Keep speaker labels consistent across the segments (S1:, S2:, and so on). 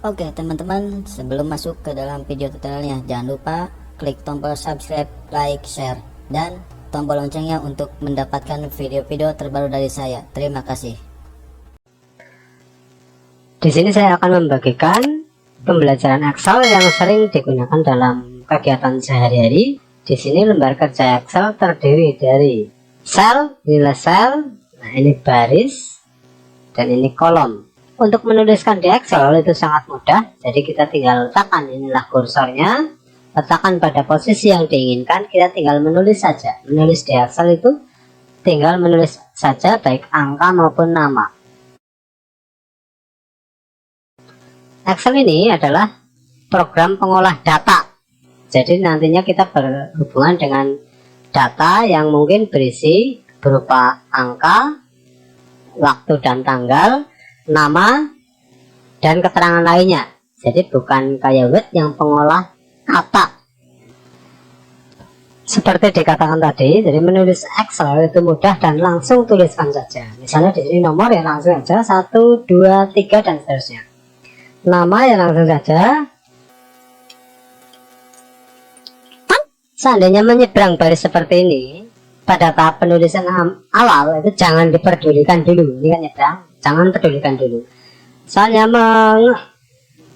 S1: Oke teman-teman, sebelum masuk ke dalam video tutorialnya, jangan lupa klik tombol subscribe, like, share, dan tombol loncengnya untuk mendapatkan video-video terbaru dari saya. Terima kasih.
S2: Di sini saya akan membagikan pembelajaran Excel yang sering digunakan dalam kegiatan sehari-hari. Di sini lembar kerja Excel terdiri dari sel, nilai sel, nah ini baris, dan ini kolom. Untuk menuliskan di Excel itu sangat mudah, jadi kita tinggal letakkan, inilah kursornya, letakkan pada posisi yang diinginkan, kita tinggal menulis saja. Menulis di Excel itu tinggal menulis saja baik angka maupun nama. Excel ini adalah program pengolah data, jadi nantinya kita berhubungan dengan data yang mungkin berisi berupa angka, waktu dan tanggal, nama, dan keterangan lainnya. Jadi bukan kayak Word yang pengolah kata seperti dikatakan tadi. Jadi menulis Excel itu mudah dan langsung tuliskan saja. Misalnya di sini nomor ya langsung saja 1, 2, 3 dan seterusnya. Nama ya langsung saja. Seandainya menyeberang baris seperti ini, pada tahap penulisan awal itu jangan diperdulikan dulu. Ini kan nyebrang, jangan pedulikan dulu. Soalnya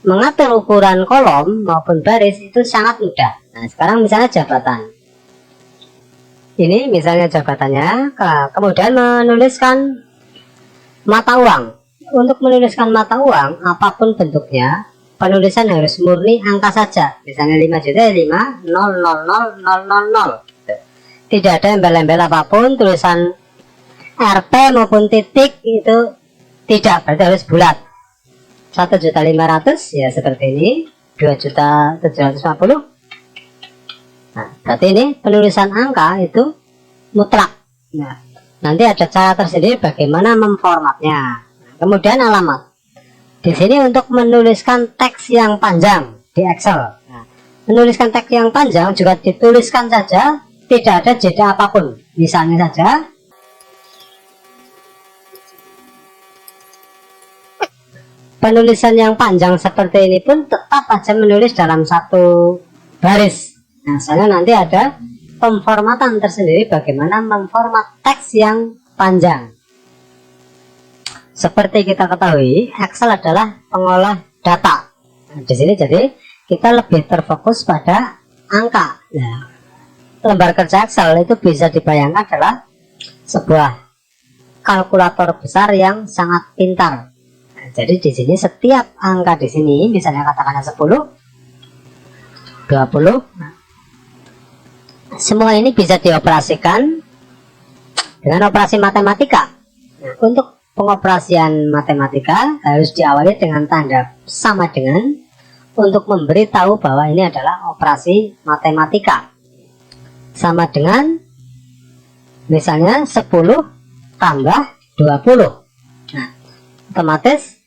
S2: mengatur ukuran kolom maupun baris itu sangat mudah. Nah sekarang misalnya jabatan. Ini misalnya jabatannya, kemudian menuliskan mata uang. Untuk menuliskan mata uang, apapun bentuknya, penulisan harus murni angka saja. Misalnya 5 juta, 5, 0, 0, 0, 0, 0, 0. Tidak ada embel-embel apapun, tulisan RP maupun titik itu tidak, berarti harus bulat. 1.500.000 ya seperti ini, 2.750.000. Nah, berarti ini penulisan angka itu mutlak. Nah, nanti ada cara tersendiri bagaimana memformatnya. Nah, kemudian alamat. Di sini untuk menuliskan teks yang panjang di Excel. Nah, menuliskan teks yang panjang juga dituliskan saja, tidak ada jeda apapun. Misalnya saja penulisan yang panjang seperti ini pun tetap saja menulis dalam satu baris. Nah, soalnya nanti ada pemformatan tersendiri bagaimana memformat teks yang panjang. Seperti kita ketahui, Excel adalah pengolah data. Nah, di sini jadi kita lebih terfokus pada angka. Nah, lembar kerja Excel itu bisa dibayangkan adalah sebuah kalkulator besar yang sangat pintar. Nah, jadi di sini setiap angka di sini, misalnya katakanlah 10, 20, semua ini bisa dioperasikan dengan operasi matematika. Nah, untuk pengoperasian matematika harus diawali dengan tanda sama dengan untuk memberitahu bahwa ini adalah operasi matematika. Sama dengan misalnya 10 tambah 20. Nah, otomatis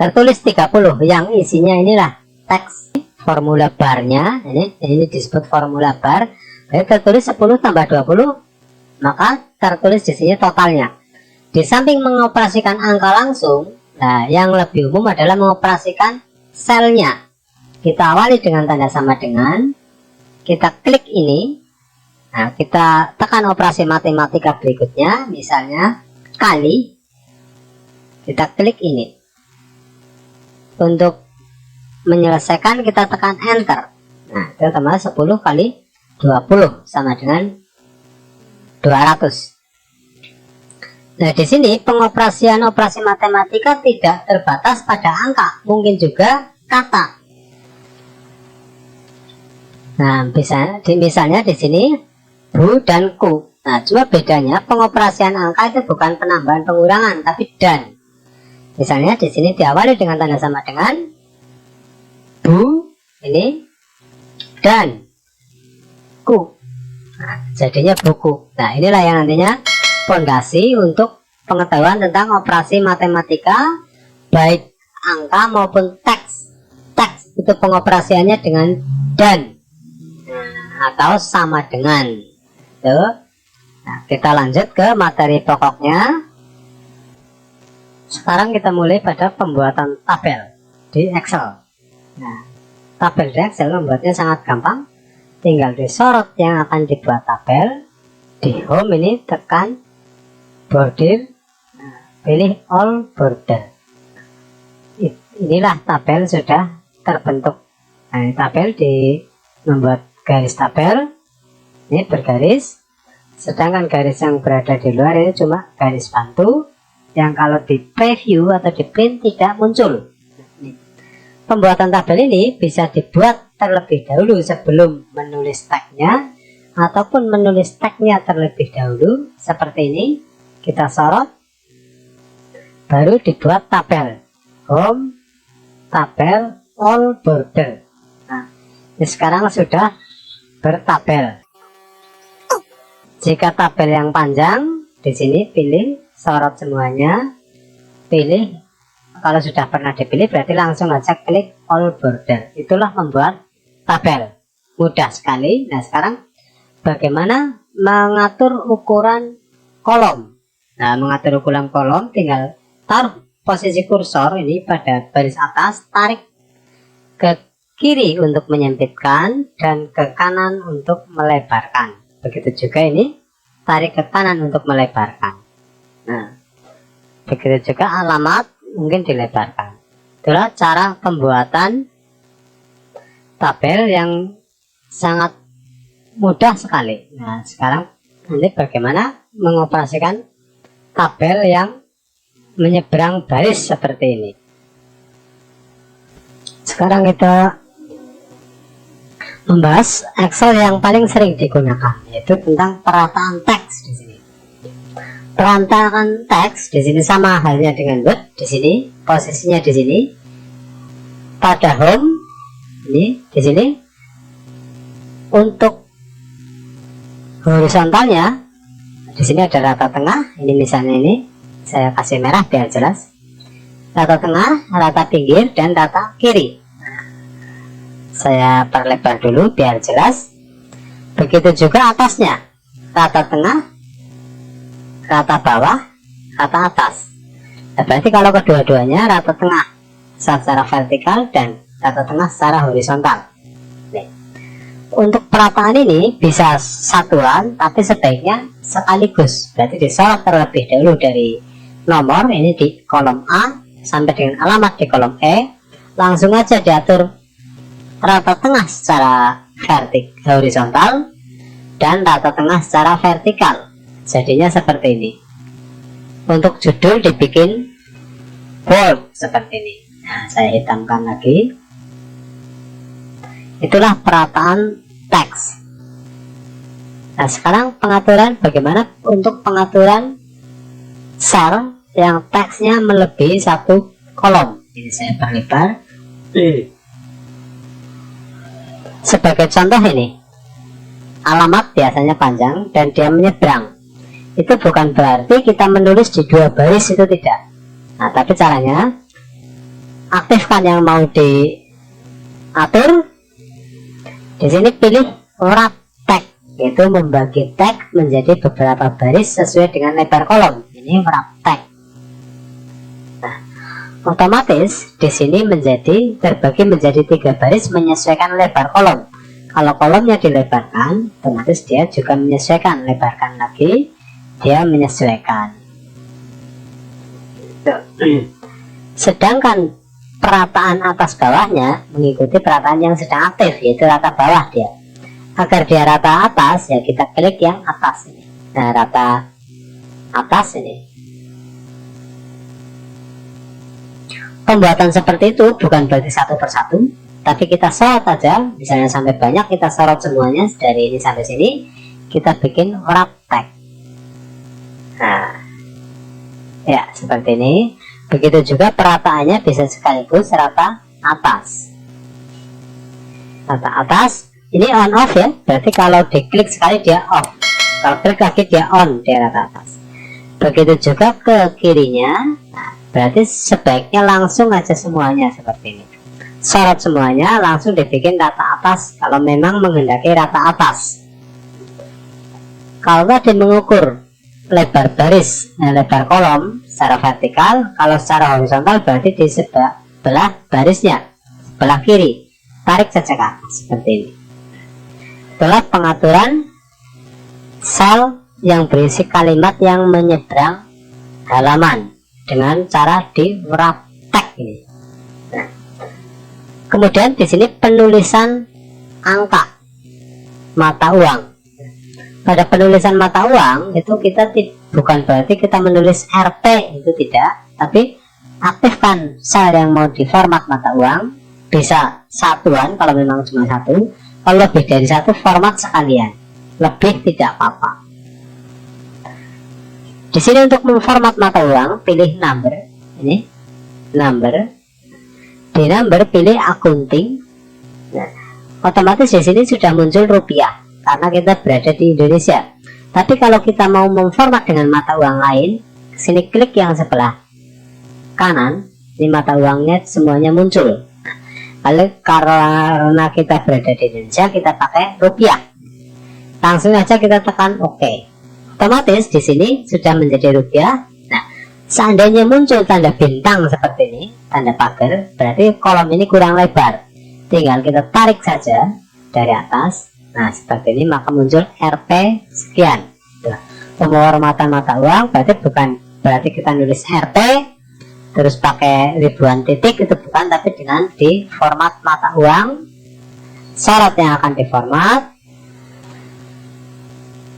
S2: tertulis 30 yang isinya inilah teks formula barnya. Ini disebut formula bar. Jadi tertulis 10 tambah 20, maka tertulis di sini totalnya. Di samping mengoperasikan angka langsung, nah yang lebih umum adalah mengoperasikan selnya. Kita awali dengan tanda sama dengan, kita klik ini, nah kita tekan operasi matematika berikutnya, misalnya kali, kita klik ini. Untuk menyelesaikan kita tekan enter. Nah itu tambah 10 kali 20 sama dengan 200. Nah di sini pengoperasian operasi matematika tidak terbatas pada angka, mungkin juga kata. Nah misalnya di sini bu dan ku. Nah cuma bedanya pengoperasian angka itu bukan penambahan pengurangan, tapi dan. Misalnya di sini diawali dengan tanda sama dengan bu ini dan ku. Nah, jadinya buku. Nah inilah yang nantinya fondasi untuk pengetahuan tentang operasi matematika baik angka maupun teks. Teks itu pengoperasiannya dengan dan atau sama dengan. Tuh. Nah, kita lanjut ke materi pokoknya. Sekarang kita mulai pada pembuatan tabel. di Excel. Nah, tabel di Excel membuatnya sangat gampang. Tinggal disorot yang akan dibuat tabel. Di home ini tekan border, pilih all border. Inilah tabel sudah terbentuk. Nah, ini tabel di membuat garis tabel ini bergaris, sedangkan garis yang berada di luar ini cuma garis bantu yang kalau di preview atau di print tidak muncul. Pembuatan tabel ini bisa dibuat terlebih dahulu sebelum menulis tagnya, ataupun menulis tagnya terlebih dahulu seperti ini. Kita sorot, baru dibuat tabel home, tabel all border. Nah, ini sekarang sudah bertabel. Jika tabel yang panjang, di sini pilih sorot semuanya, pilih. Kalau sudah pernah dipilih berarti langsung aja klik all border. Itulah membuat tabel, mudah sekali. Nah, sekarang bagaimana mengatur ukuran kolom? Nah, mengatur ukuran kolom tinggal taruh posisi kursor ini pada baris atas, tarik ke kiri untuk menyempitkan dan ke kanan untuk melebarkan. Begitu juga ini, tarik ke kanan untuk melebarkan. Nah, begitu juga alamat mungkin dilebarkan. Itulah cara pembuatan tabel yang sangat mudah sekali. Nah, sekarang nanti bagaimana mengoperasikan tabel yang menyeberang baris seperti ini. Sekarang kita membahas Excel yang paling sering digunakan, yaitu tentang perataan teks di sini. Perataan teks di sini sama halnya dengan Word. Di sini posisinya di sini pada home ini di sini. Untuk horizontalnya di sini ada rata tengah. Ini misalnya ini saya kasih merah biar jelas. Rata tengah, rata pinggir, dan rata kiri. Saya perlebar dulu biar jelas. Begitu juga atasnya, rata tengah, rata bawah, rata atas. Nah, berarti kalau kedua-duanya rata tengah secara vertikal dan rata tengah secara horizontal. Nih. Untuk perataan ini bisa satuan, tapi sebaiknya sekaligus. Berarti disorot terlebih dahulu dari nomor ini di kolom A sampai dengan alamat di kolom E. Langsung aja diatur rata tengah secara horizontal dan rata tengah secara vertikal. Jadinya seperti ini. Untuk judul dibikin bold seperti ini. Nah, saya hitamkan lagi. Itulah perataan teks. Nah, sekarang pengaturan bagaimana untuk pengaturan cell yang teksnya melebihi satu kolom. Ini saya perlebar. Sebagai contoh ini, alamat biasanya panjang dan dia menyeberang. Itu bukan berarti kita menulis di dua baris, itu tidak. Nah, tapi caranya aktifkan yang mau diatur. Di sini pilih wrap tag, yaitu membagi tag menjadi beberapa baris sesuai dengan lebar kolom. Ini wrap tag. Nah, otomatis di sini terbagi menjadi 3 baris menyesuaikan lebar kolom. Kalau kolomnya dilebarkan, otomatis dia juga menyesuaikan. Lebarkan lagi, dia menyesuaikan. Sedangkan perataan atas bawahnya mengikuti perataan yang sedang aktif, yaitu rata bawah dia. Agar dia rata atas, ya kita klik yang atas ini. Nah, rata atas ini. Pembuatan seperti itu bukan berarti satu persatu, tapi kita sorot aja. Misalnya sampai banyak, kita sorot semuanya dari ini sampai sini. Kita bikin wrap tag. Nah, ya seperti ini. Begitu juga perataannya bisa sekaligus rata atas. Rata atas ini on off ya. Berarti kalau diklik sekali dia off, kalau klik lagi dia on, dia rata atas. Begitu juga ke kirinya. Nah, berarti sebaiknya langsung aja semuanya seperti ini. Sorot semuanya, langsung dibikin rata atas kalau memang menghendaki rata atas. Kalau tadi mengukur lebar baris, lebar kolom secara vertikal, kalau secara horizontal berarti sebelah barisnya, sebelah kiri, tarik saja ke atas seperti ini. Itulah pengaturan sel yang berisi kalimat yang menyeberang halaman dengan cara di wrap tag ini. Nah, kemudian di sini penulisan angka mata uang. Pada penulisan mata uang itu kita bukan berarti kita menulis Rp, itu tidak, tapi aktifkan sel yang mau diformat mata uang, bisa satuan kalau memang cuma satu, kalau lebih dari satu format sekalian, lebih tidak apa-apa. Di sini untuk memformat mata uang pilih number, ini number, di number pilih accounting. Nah, otomatis di sini sudah muncul rupiah karena kita berada di Indonesia. Tapi kalau kita mau memformat dengan mata uang lain, sini klik yang sebelah kanan, ini mata uangnya semuanya muncul. Lalu karena kita berada di Indonesia, kita pakai rupiah. Langsung aja kita tekan OK. Otomatis di sini sudah menjadi rupiah. Nah, seandainya muncul tanda bintang seperti ini, tanda pagar, berarti kolom ini kurang lebar. Tinggal kita tarik saja dari atas. Nah, seperti ini, maka muncul Rp sekian. Pemformatan mata uang berarti kita nulis Rp terus pakai ribuan titik, itu bukan, tapi dengan di format mata uang, sorot yang akan diformat,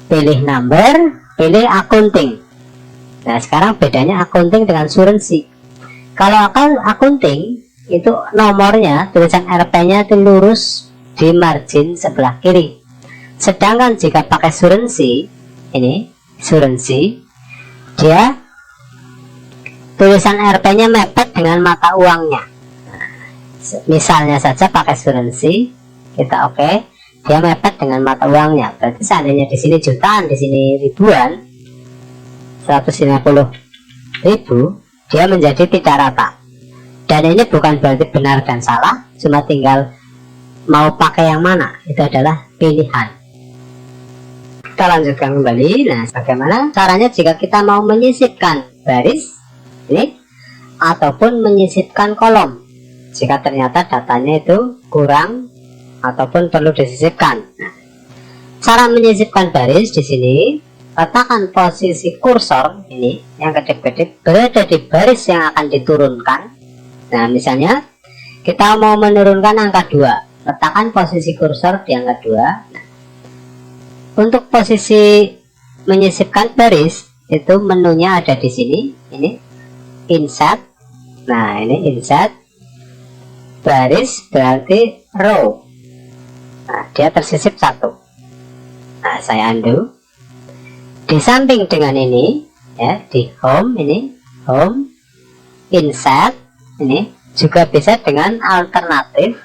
S2: pilih number, pilih accounting. Nah, sekarang bedanya accounting dengan currency. Kalau accounting itu nomornya, tulisan Rp-nya itu lurus di margin sebelah kiri. Sedangkan jika pakai currency, ini currency, dia tulisan Rp-nya mepet dengan mata uangnya. Misalnya saja pakai currency, kita oke, dia mepet dengan mata uangnya. Berarti seandainya di sini jutaan, di sini ribuan, 150.000, dia menjadi tidak rata. Dan ini bukan berarti benar dan salah, cuma tinggal mau pakai yang mana, itu adalah pilihan. Kita lanjutkan kembali. Nah, bagaimana caranya jika kita mau menyisipkan baris ini ataupun menyisipkan kolom jika ternyata datanya itu kurang ataupun perlu disisipkan. Nah, cara menyisipkan baris di sini, letakkan posisi kursor ini yang kedip-kedip berada di baris yang akan diturunkan. Nah, misalnya kita mau menurunkan angka 2, letakkan posisi kursor di angka 2. Nah, untuk posisi menyisipkan baris itu menunya ada di sini, ini insert. Nah, ini insert baris berarti row. Nah, dia tersisip satu. Nah, saya undo. Di samping dengan ini ya, di home, ini home, insert, ini juga bisa dengan alternatif.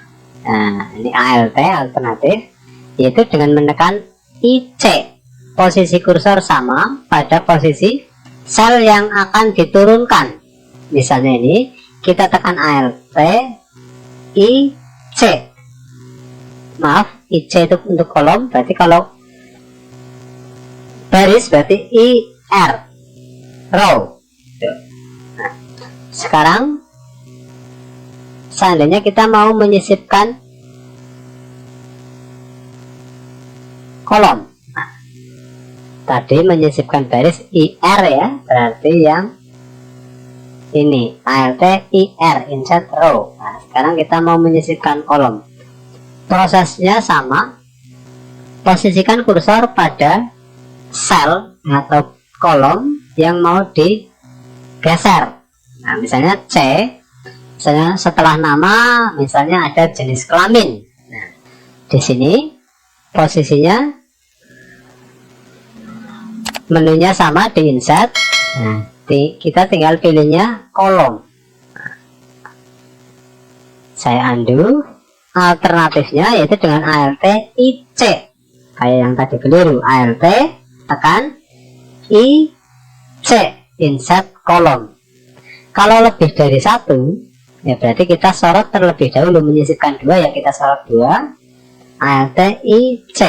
S2: Nah, ini ALT, alternatif, yaitu dengan menekan IC. Posisi kursor sama pada posisi sel yang akan diturunkan. Misalnya ini, kita tekan ALT, IC. Maaf, IC itu untuk kolom, berarti kalau baris berarti IR, row. Nah, sekarang seandainya kita mau menyisipkan kolom. Nah, tadi menyisipkan baris IR ya, berarti yang ini ALT IR, insert row. Nah, sekarang kita mau menyisipkan kolom. Prosesnya sama. Posisikan kursor pada sel atau kolom yang mau digeser. Nah, misalnya C, misalnya setelah nama, misalnya ada jenis kelamin. Nah, di sini posisinya menunya sama di insert. Nah, kita tinggal pilihnya kolom. Nah, saya undo. Alternatifnya yaitu dengan ALT IC, kayak yang tadi keliru. ALT tekan IC, insert kolom. Kalau lebih dari satu, ya berarti kita sorot terlebih dahulu. Menyisipkan 2 ya kita sorot 2, ALT IC.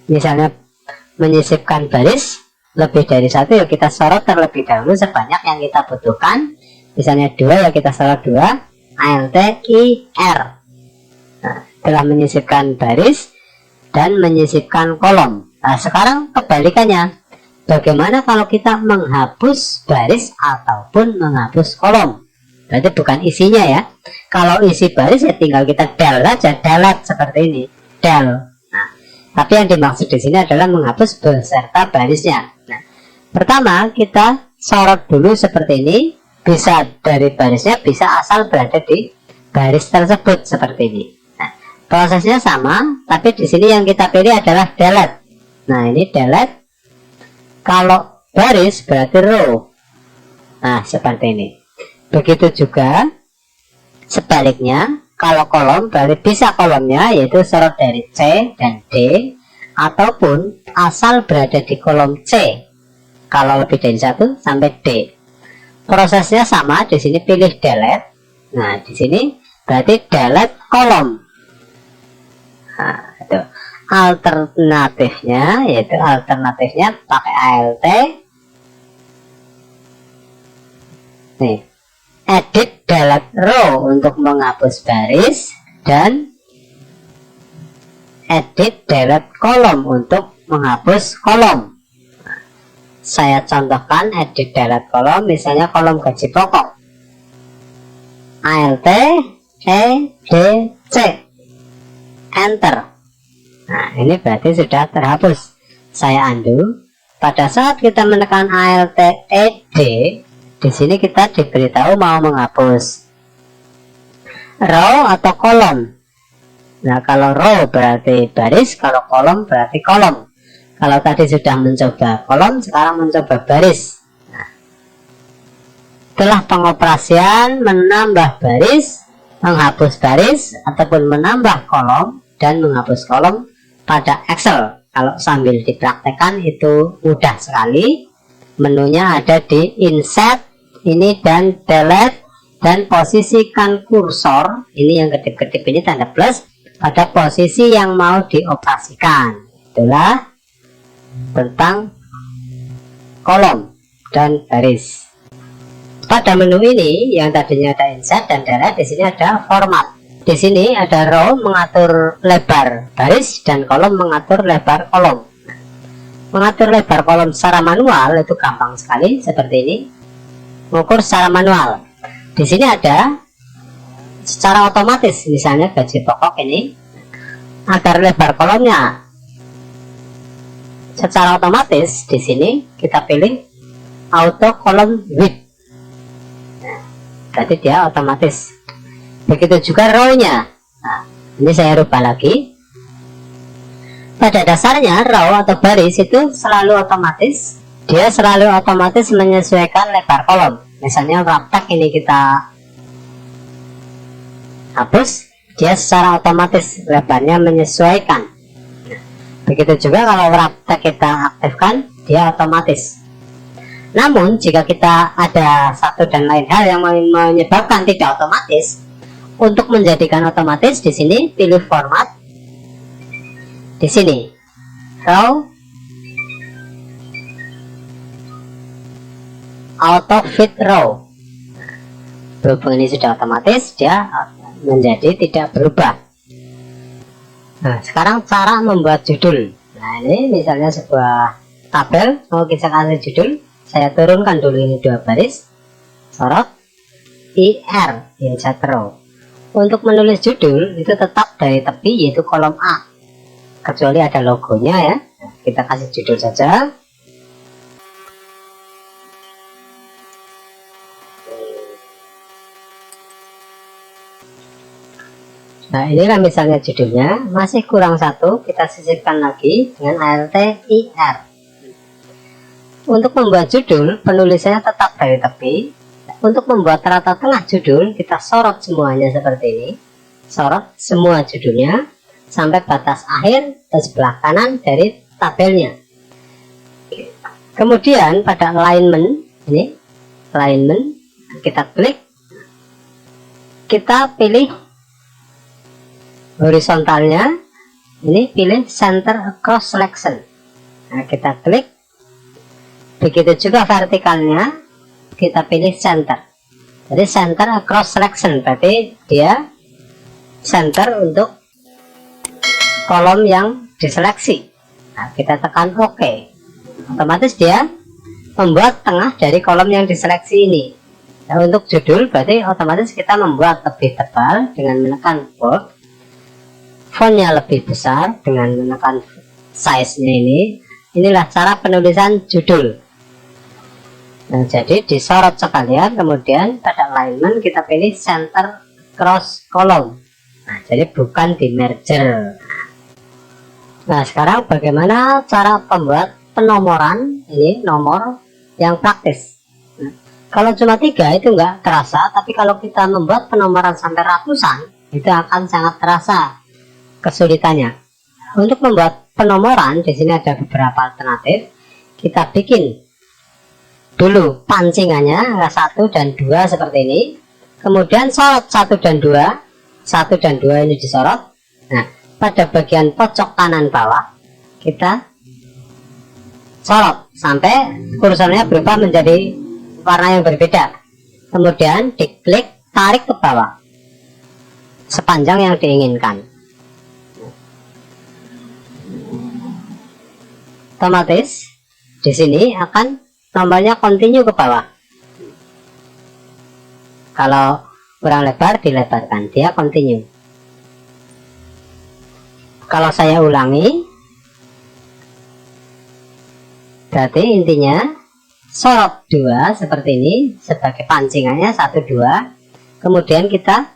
S2: Misalnya menyisipkan baris lebih dari satu, ya kita sorot terlebih dahulu sebanyak yang kita butuhkan. Misalnya 2 ya kita sorot 2, Alt IR. Nah, telah menyisipkan baris dan menyisipkan kolom. Nah, sekarang kebalikannya. Bagaimana kalau kita menghapus baris ataupun menghapus kolom? Berarti bukan isinya ya. Kalau isi baris ya tinggal kita del saja, delete seperti ini, del. Nah, tapi yang dimaksud di sini adalah menghapus beserta barisnya. Nah, pertama kita sorot dulu seperti ini. Bisa dari barisnya, bisa asal berada di baris tersebut seperti ini. Nah, prosesnya sama, tapi di sini yang kita pilih adalah delete. Nah, ini delete. Kalau baris berarti row. Nah, seperti ini. Begitu juga sebaliknya, kalau kolom berarti bisa kolomnya yaitu sorot dari C dan D, ataupun asal berada di kolom C kalau lebih dari 1 sampai D. Prosesnya sama, di sini pilih delete. Nah, di sini berarti delete kolom. Nah, itu alternatifnya, yaitu alternatifnya pakai alt nih, edit delete row untuk menghapus baris, dan edit delete kolom untuk menghapus kolom. Nah, saya contohkan edit delete kolom, misalnya kolom gaji pokok, alt EDC, enter. Nah, ini berarti sudah terhapus. Saya undo. Pada saat kita menekan alt ED, di sini kita diberitahu mau menghapus row atau kolom. Nah, kalau row berarti baris, kalau kolom berarti kolom. Kalau tadi sudah mencoba kolom, sekarang mencoba baris. Nah, setelah pengoperasian menambah baris, menghapus baris, ataupun menambah kolom dan menghapus kolom pada Excel, kalau sambil dipraktekkan itu mudah sekali. Menunya ada di insert ini dan delete, dan posisikan kursor ini yang kedip-kedip ini tanda plus pada posisi yang mau dioperasikan. Itulah tentang kolom dan baris. Pada menu ini yang tadinya ada insert dan delete, di sini ada format. Di sini ada row mengatur lebar baris dan kolom mengatur lebar kolom. Mengatur lebar kolom secara manual itu gampang sekali, seperti ini. Mengukur secara manual. Di sini ada secara otomatis, misalnya gaji pokok ini, agar lebar kolomnya secara otomatis, di sini kita pilih auto column width. Nah, berarti dia otomatis. Begitu juga row-nya. Nah, ini saya rubah lagi. Pada dasarnya row atau baris itu selalu otomatis. Dia selalu otomatis menyesuaikan lebar kolom. Misalnya wrap tag ini kita hapus, dia secara otomatis lebarnya menyesuaikan. Nah, begitu juga kalau wrap tag kita aktifkan, dia otomatis. Namun jika kita ada satu dan lain hal yang menyebabkan tidak otomatis, untuk menjadikan otomatis, di sini pilih format. Di sini row auto fit row. Berhubung ini sudah otomatis, dia menjadi tidak berubah. Nah, sekarang cara membuat judul. Nah, ini misalnya sebuah tabel mau kita kasih judul. Saya turunkan dulu ini 2 baris, sorot IR, insert row. Untuk menulis judul itu tetap dari tepi, yaitu kolom A, kecuali ada logonya ya. Kita kasih judul saja. Nah, inilah misalnya judulnya. Masih kurang 1, kita sisipkan lagi dengan alt IR. Untuk membuat judul, penulisannya tetap dari tepi. Untuk membuat rata tengah judul, kita sorot semuanya seperti ini. Sorot semua judulnya sampai batas akhir ke sebelah kanan dari tabelnya. Kemudian pada alignment, ini alignment, kita klik, kita pilih horizontalnya, ini pilih center across selection. Nah, kita klik. Begitu juga vertikalnya, kita pilih center. Jadi center across selection berarti dia center untuk kolom yang diseleksi. Nah, kita tekan OK, otomatis dia membuat tengah dari kolom yang diseleksi ini. Nah, untuk judul berarti otomatis kita membuat lebih tebal dengan menekan bold, fontnya lebih besar dengan menekan size-nya ini. Inilah cara penulisan judul. Nah, jadi disorot sekalian, kemudian pada alignment kita pilih center cross column. Nah, jadi bukan di merger. Nah, sekarang bagaimana cara pembuat penomoran ini nomor yang praktis. Nah, kalau cuma 3 itu nggak terasa, tapi kalau kita membuat penomoran sampai ratusan itu akan sangat terasa kesulitannya. Untuk membuat penomoran di sini ada beberapa alternatif. Kita bikin dulu pancingannya angka 1 dan 2 seperti ini, kemudian sorot 1 dan 2. 1 dan 2 ini disorot. Nah, pada bagian pojok kanan bawah kita sorot sampai kursornya berubah menjadi warna yang berbeda, kemudian diklik tarik ke bawah sepanjang yang diinginkan. Otomatis di sini akan nomornya continue ke bawah. Kalau kurang lebar dilebarkan, dia continue. Kalau saya ulangi, berarti intinya sorot 2 seperti ini sebagai pancingannya 1 2, kemudian kita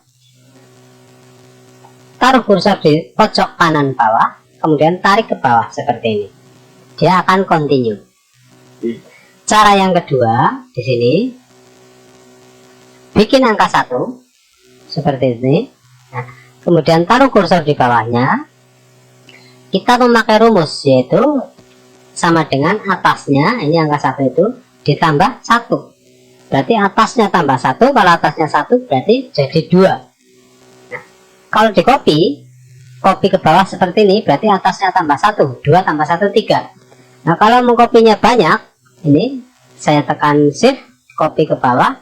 S2: taruh kursor di pojok kanan bawah, kemudian tarik ke bawah seperti ini, dia akan continue. Cara yang kedua di sini bikin angka 1 seperti ini. Nah, kemudian taruh kursor di bawahnya. Kita memakai rumus yaitu sama dengan atasnya, ini angka 1 itu ditambah 1. Berarti atasnya tambah 1, kalau atasnya 1 berarti jadi 2. Nah, kalau di copy ke bawah seperti ini berarti atasnya tambah 1, 2 tambah 1 3. Nah, kalau mengkopinya banyak, ini saya tekan shift, copy ke bawah,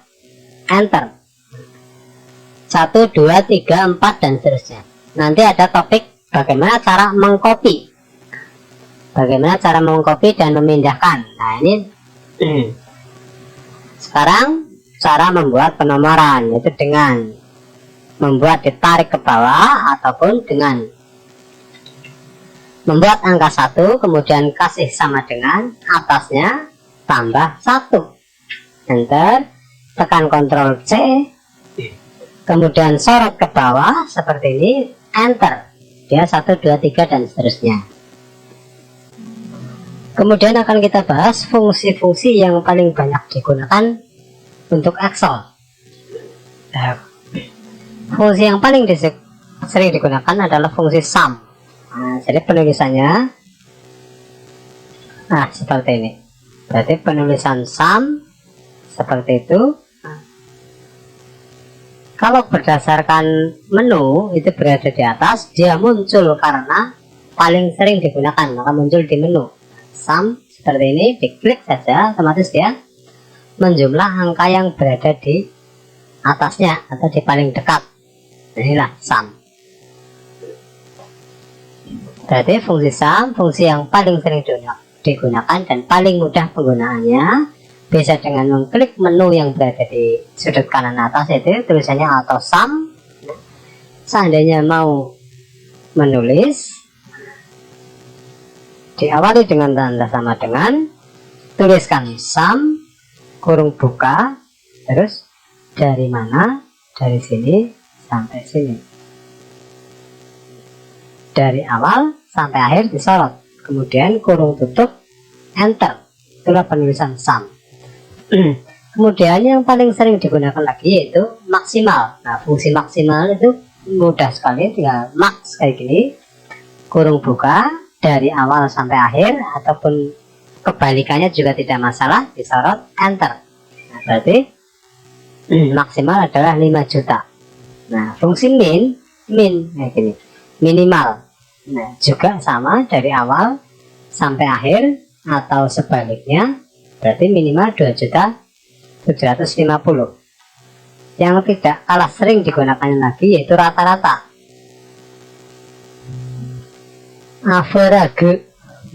S2: enter 1 2 3 4 dan seterusnya. Nanti ada topik bagaimana cara mengcopy, bagaimana cara mengcopy dan memindahkan. Nah, ini sekarang cara membuat penomoran, yaitu dengan membuat ditarik ke bawah ataupun dengan membuat angka 1 kemudian kasih sama dengan atasnya tambah 1, enter, tekan Ctrl C, kemudian sorot ke bawah seperti ini, enter, dia 1 2 3 dan seterusnya. Kemudian akan kita bahas fungsi-fungsi yang paling banyak digunakan untuk Excel. Fungsi yang paling sering digunakan adalah fungsi sum. Nah, jadi penulisannya seperti ini. Berarti penulisan sum seperti itu. Kalau berdasarkan menu itu berada di atas, dia muncul karena paling sering digunakan, maka muncul di menu. Sum seperti ini, diklik saja otomatis dia menjumlah angka yang berada di atasnya atau di paling dekat. Inilah sum. Berarti fungsi sum, fungsi yang paling sering digunakan dan paling mudah penggunaannya, bisa dengan mengklik menu yang berada di sudut kanan atas, itu tulisannya auto sum. Seandainya mau menulis, diawali dengan tanda sama dengan, tuliskan sum kurung buka, terus dari mana, dari sini sampai sini, dari awal sampai akhir disorot, kemudian kurung tutup, enter. Itulah penulisan sum. Kemudian yang paling sering digunakan lagi yaitu maksimal. Nah, fungsi maksimal itu mudah sekali, tinggal max kayak gini, kurung buka, dari awal sampai akhir, ataupun kebalikannya juga tidak masalah, disorot, enter. Nah, berarti maksimal adalah 5 juta. Nah, fungsi min kayak gini, minimal. Nah, juga sama, dari awal sampai akhir atau sebaliknya, berarti minimal 2.750.000. yang tidak kalah sering digunakan lagi yaitu rata-rata. Average.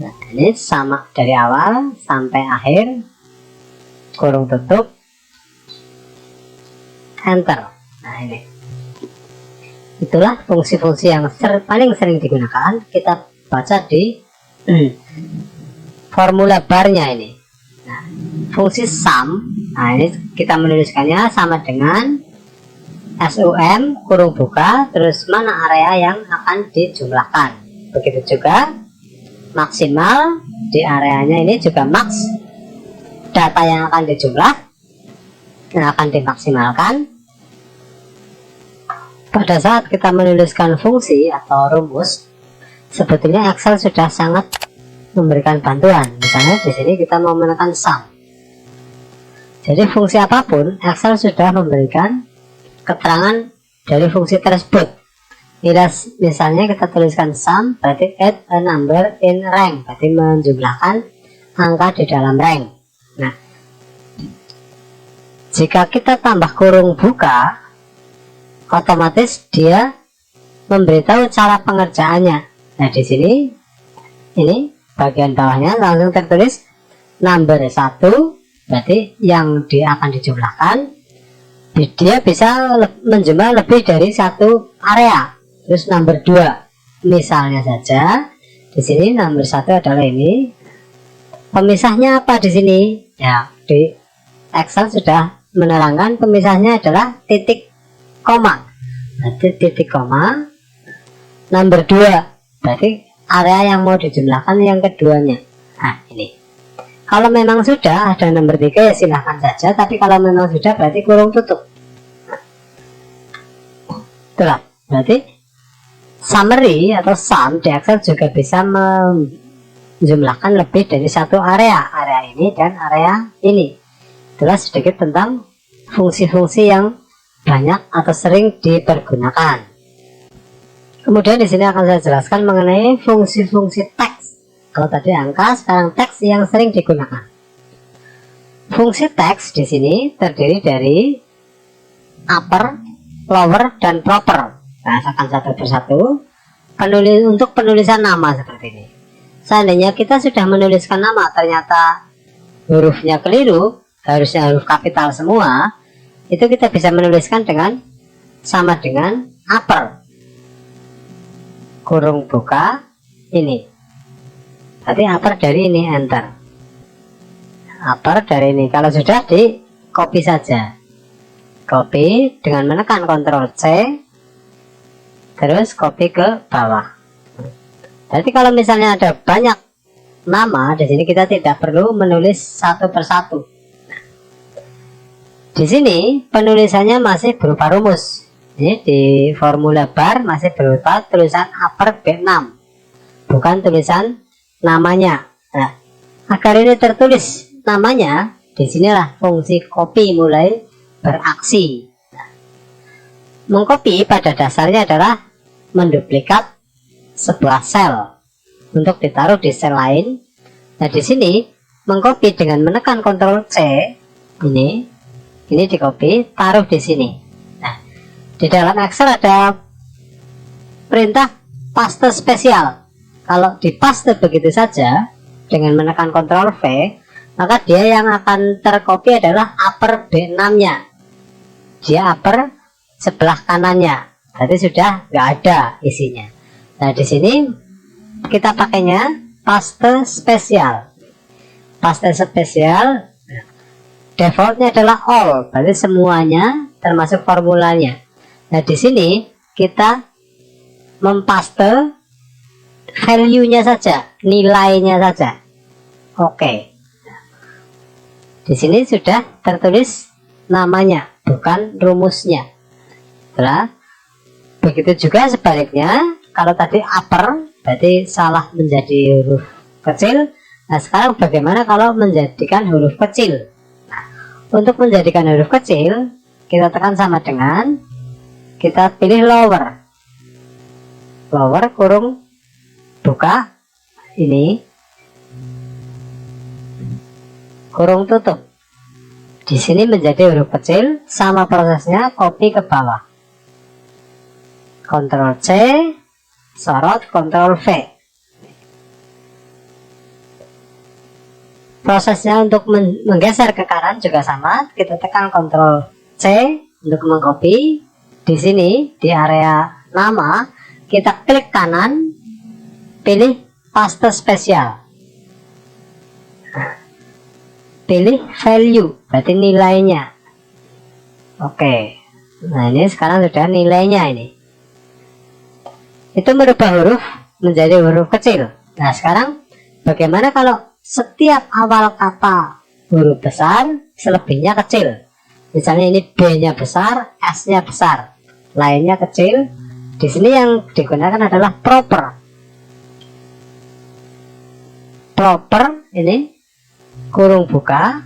S2: Nah, ini sama dari awal sampai akhir, kurung tutup, enter. Nah, ini itulah fungsi-fungsi yang paling sering digunakan. Kita baca di formula barnya ini. Nah, fungsi sum, nah ini kita menuliskannya sama dengan sum kurung buka terus mana area yang akan dijumlahkan. Begitu juga maksimal, di areanya ini juga max data yang akan dijumlah, yang akan dimaksimalkan. Pada saat kita menuliskan fungsi atau rumus, sebetulnya Excel sudah sangat memberikan bantuan. Misalnya di sini kita mau menekan sum. Jadi fungsi apapun Excel sudah memberikan keterangan dari fungsi tersebut. Misalnya kita tuliskan sum, berarti add a number in rank, berarti menjumlahkan angka di dalam rank. Nah, jika kita tambah kurung buka, otomatis dia memberitahu cara pengerjaannya. Nah, di sini ini bagian bawahnya langsung tertulis number 1, berarti yang dia akan dijumlahkan dia bisa menjumlah lebih dari satu area. Terus number 2, misalnya saja di sini number 1 adalah ini. Pemisahnya apa di sini? Ya, di Excel sudah menerangkan pemisahnya adalah titik koma. Berarti titik koma number 2, berarti area yang mau dijumlahkan yang keduanya. Nah, ini kalau memang sudah ada nomor 3 ya silahkan saja, tapi kalau memang sudah berarti kurung tutup. Itulah, berarti summary atau sum di Excel juga bisa menjumlahkan lebih dari satu area ini dan area ini. Itulah sedikit tentang fungsi-fungsi yang banyak atau sering dipergunakan. Kemudian di sini akan saya jelaskan mengenai fungsi-fungsi teks. Kalau tadi angka, sekarang teks yang sering digunakan. Fungsi teks di sini terdiri dari upper, lower, dan proper. Rasakan satu persatu. Untuk penulisan nama seperti ini. Seandainya kita sudah menuliskan nama, ternyata hurufnya keliru, harusnya huruf kapital semua, itu kita bisa menuliskan dengan sama dengan upper kurung buka ini. Berarti upper dari ini, enter. Upper dari ini. Kalau sudah di copy saja. Copy dengan menekan Ctrl C, terus copy ke bawah. Berarti kalau misalnya ada banyak nama di sini kita tidak perlu menulis satu persatu. Di sini penulisannya masih berupa rumus. Ini di formula bar masih berupa tulisan upper B6, bukan tulisan namanya. Nah, agar ini tertulis namanya, disinilah fungsi copy mulai beraksi. Nah, mengcopy pada dasarnya adalah menduplikat sebuah sel untuk ditaruh di sel lain. Nah, di sini mengcopy dengan menekan Ctrl C, ini di copy, taruh di sini. Nah, di dalam Excel ada perintah paste spesial. Kalau di paste begitu saja dengan menekan Ctrl V, maka dia yang akan tercopy adalah upper B6-nya. Dia upper sebelah kanannya. Berarti sudah nggak ada isinya. Nah, di sini kita pakainya paste spesial. Paste spesial defaultnya adalah all, berarti semuanya termasuk formulanya. Nah, di sini kita mempaste value-nya saja, nilainya saja. Oke. Di sini sudah tertulis namanya, bukan rumusnya. Setelah begitu juga sebaliknya, kalau tadi upper berarti salah menjadi huruf kecil. Nah, sekarang bagaimana kalau menjadikan huruf kecil? Nah, untuk menjadikan huruf kecil, kita tekan sama dengan kita pilih lower. Lower kurung buka ini kurung tutup. Di sini menjadi huruf kecil, sama prosesnya copy ke bawah. Ctrl C, sorot, Ctrl V. Prosesnya untuk menggeser ke kanan juga sama, kita tekan Ctrl C untuk mengcopy. Di sini di area nama kita klik kanan, pilih paste spesial, pilih value, berarti nilainya. Oke, nah ini sekarang sudah nilainya ini. Itu merubah huruf menjadi huruf kecil. Nah sekarang bagaimana kalau setiap awal kata huruf besar, selebihnya kecil? Misalnya ini B-nya besar, S-nya besar, lainnya kecil. Di sini yang digunakan adalah proper. Proper ini kurung buka.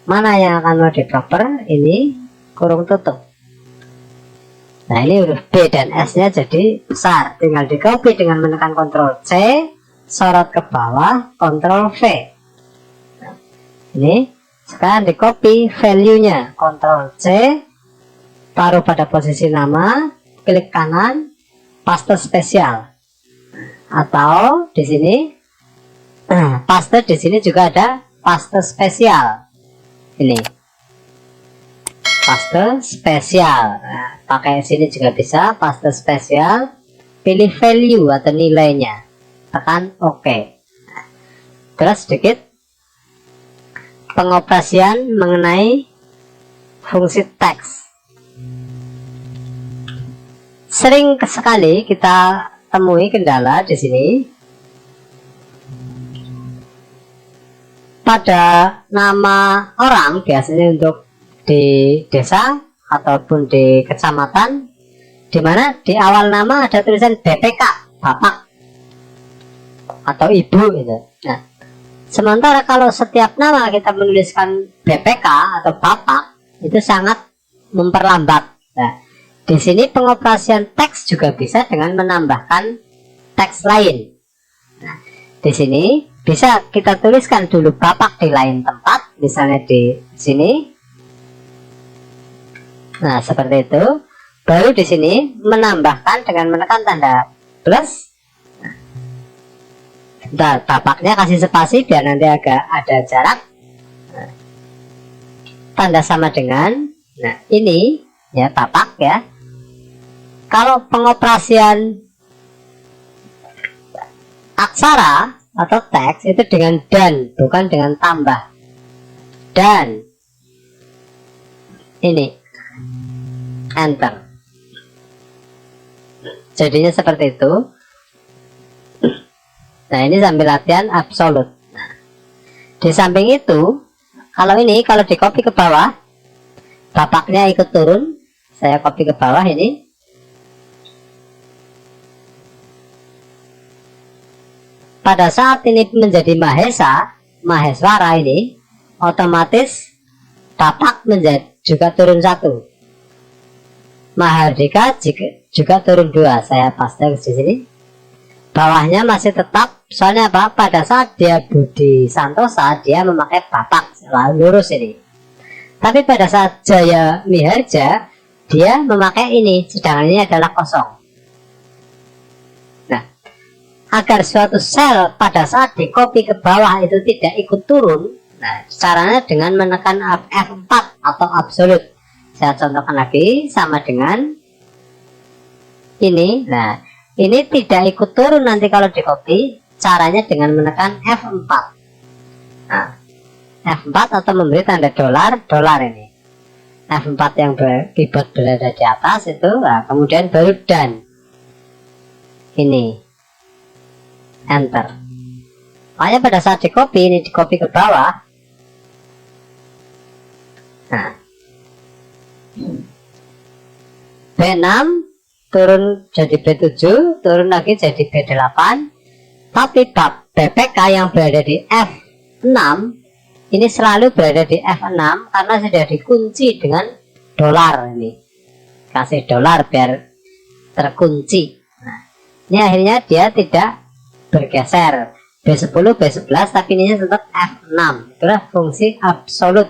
S2: Mana yang akan mau di proper? Ini kurung tutup. Nah ini huruf B dan S-nya jadi besar. Tinggal di copy dengan menekan Ctrl C, sorot ke bawah, Ctrl V. Nah, ini sekarang di copy value-nya, Ctrl C, taruh pada posisi nama, klik kanan, paste spesial. Atau di sini paste, di sini juga ada paste spesial. Ini paste spesial. Nah, pakai sini juga bisa paste spesial. Pilih value atau nilainya, tekan OK. Terus sedikit pengoperasian mengenai fungsi teks. Sering sekali kita temui kendala di sini pada nama orang, biasanya untuk di desa ataupun di kecamatan, di mana di awal nama ada tulisan BPK, bapak atau ibu gitu. Nah, sementara kalau setiap nama kita menuliskan BPK atau bapak, itu sangat memperlambat. Nah, di sini pengoperasian teks juga bisa dengan menambahkan teks lain. Nah, di sini bisa kita tuliskan dulu bapak di lain tempat, misalnya di sini. Nah, seperti itu. Baru di sini menambahkan dengan menekan tanda plus. Nah, bapaknya kasih spasi biar nanti agak ada jarak. Nah, tanda sama dengan, nah ini ya bapak ya. Kalau pengoperasian aksara atau teks itu dengan dan, bukan dengan tambah. Dan ini enter. Jadinya seperti itu. Nah ini sambil latihan absolut. Di samping itu, kalau ini kalau di copy ke bawah, bapaknya ikut turun. Saya copy ke bawah ini. Pada saat ini menjadi Mahesa, Maheswara ini, otomatis bapak menjadi juga turun 1. Mahardika juga turun 2. Saya paste di sini. Bawahnya masih tetap, soalnya apa? Pada saat dia Budi Santosa, dia memakai bapak selalu lurus ini. Tapi pada saat Jaya Miharja, dia memakai ini, sedangkan ini adalah kosong. Nah, agar suatu sel pada saat di copy ke bawah itu tidak ikut turun, nah caranya dengan menekan F4 atau absolut. Saya contohkan lagi, sama dengan ini. Nah, ini tidak ikut turun nanti kalau di copy, caranya dengan menekan F4. Nah, F4 atau memberi tanda dolar ini. F4 yang keyboard berada di atas itu, nah, kemudian baru dan. Ini. Enter. Makanya pada saat di copy, ini di copy ke bawah. Nah. B6 turun jadi B7, turun lagi jadi B8. Tapi BPK yang berada di F6 ini selalu berada di F6 karena sudah dikunci dengan dolar ini. Kasih dolar biar terkunci. Nah, ini akhirnya dia tidak bergeser B10, B11, tapi ini tetap F6. Itulah fungsi absolut.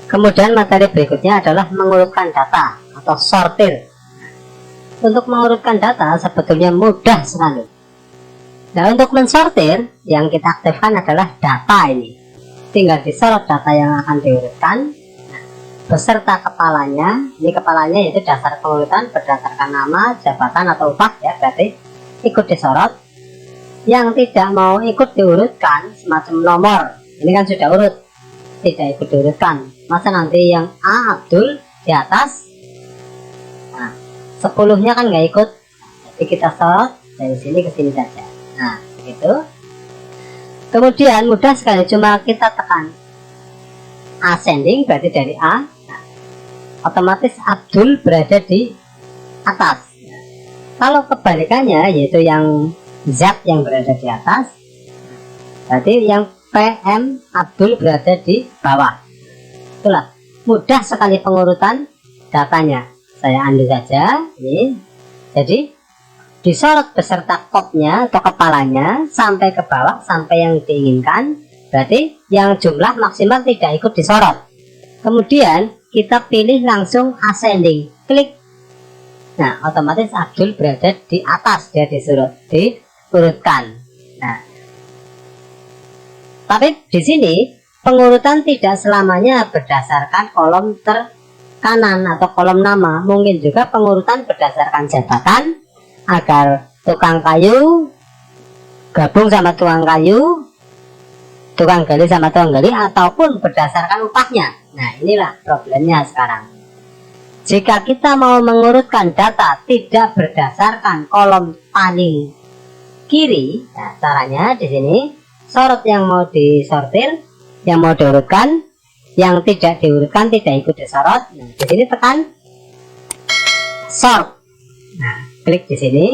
S2: Kemudian materi berikutnya adalah mengurutkan data atau sortir. Untuk mengurutkan data sebetulnya mudah sekali. Nah, untuk mensortir yang kita aktifkan adalah data ini. Tinggal disorot data yang akan diurutkan beserta kepalanya. Ini kepalanya yaitu dasar pengurutan berdasarkan nama, jabatan atau upah ya, berarti ikut disorot. Yang tidak mau ikut diurutkan semacam nomor, ini kan sudah urut, tidak ikut diurutkan. Masa nanti yang A Abdul di atas, nah 10-nya kan nggak ikut, jadi kita sorot dari sini ke sini saja. Nah begitu. Kemudian mudah sekali, cuma kita tekan ascending berarti dari A, nah, otomatis Abdul berada di atas. Kalau kebalikannya yaitu yang Z yang berada di atas, berarti yang PM Abdul berada di bawah. Itulah mudah sekali pengurutan datanya. Saya undo saja ini. Jadi disorot beserta kopnya atau kepalanya sampai ke bawah sampai yang diinginkan, berarti yang jumlah maksimal tidak ikut disorot. Kemudian kita pilih langsung ascending, klik. Nah otomatis Abdul berada di atas, dia diurutkan. Nah tapi di sini pengurutan tidak selamanya berdasarkan kolom terkanan atau kolom nama. Mungkin juga pengurutan berdasarkan jabatan, agar tukang kayu gabung sama tukang kayu, tukang gali sama tukang gali, ataupun berdasarkan upahnya. Nah inilah problemnya sekarang. Jika kita mau mengurutkan data tidak berdasarkan kolom paling kiri, nah caranya di sini sorot yang mau disortir, yang mau diurutkan, yang tidak diurutkan tidak ikut disorot. Nah di sini tekan sort. Nah klik di sini,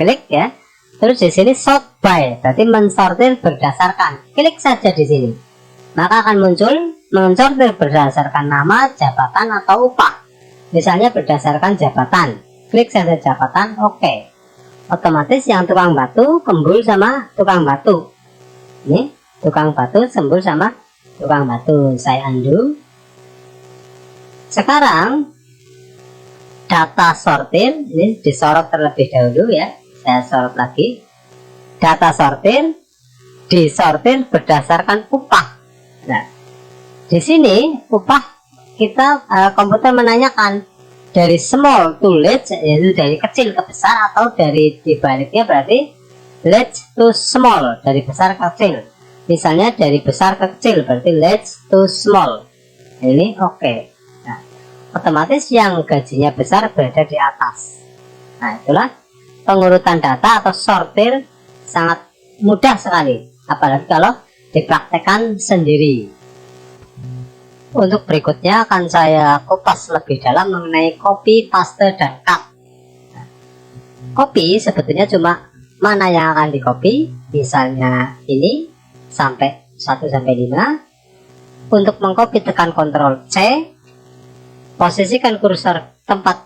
S2: klik ya. Terus di sini sort by, berarti mensortir berdasarkan. Klik saja di sini, maka akan muncul mensortir berdasarkan nama, jabatan atau upah. Misalnya berdasarkan jabatan, klik saja jabatan, oke. Otomatis yang tukang batu kembul sama tukang batu. Ini tukang batu sembul sama tukang batu. Saya undo. Sekarang data sortir ini disorot terlebih dahulu ya. Saya sorot lagi. Data sortir disortir berdasarkan upah. Nah di sini upah kita komputer menanyakan dari small to large, yaitu dari kecil ke besar, atau dari dibaliknya berarti large to small, dari besar ke kecil. Misalnya dari besar ke kecil berarti large to small. Ini oke. Nah, otomatis yang gajinya besar berada di atas. Nah itulah pengurutan data atau sortir, sangat mudah sekali, apalagi kalau dipraktekkan sendiri. Untuk berikutnya akan saya kupas lebih dalam mengenai copy, paste, dan cut. Copy sebetulnya cuma mana yang akan di copy, misalnya ini sampai 1 sampai 5. Untuk mengcopy tekan Ctrl C, posisikan kursor tempat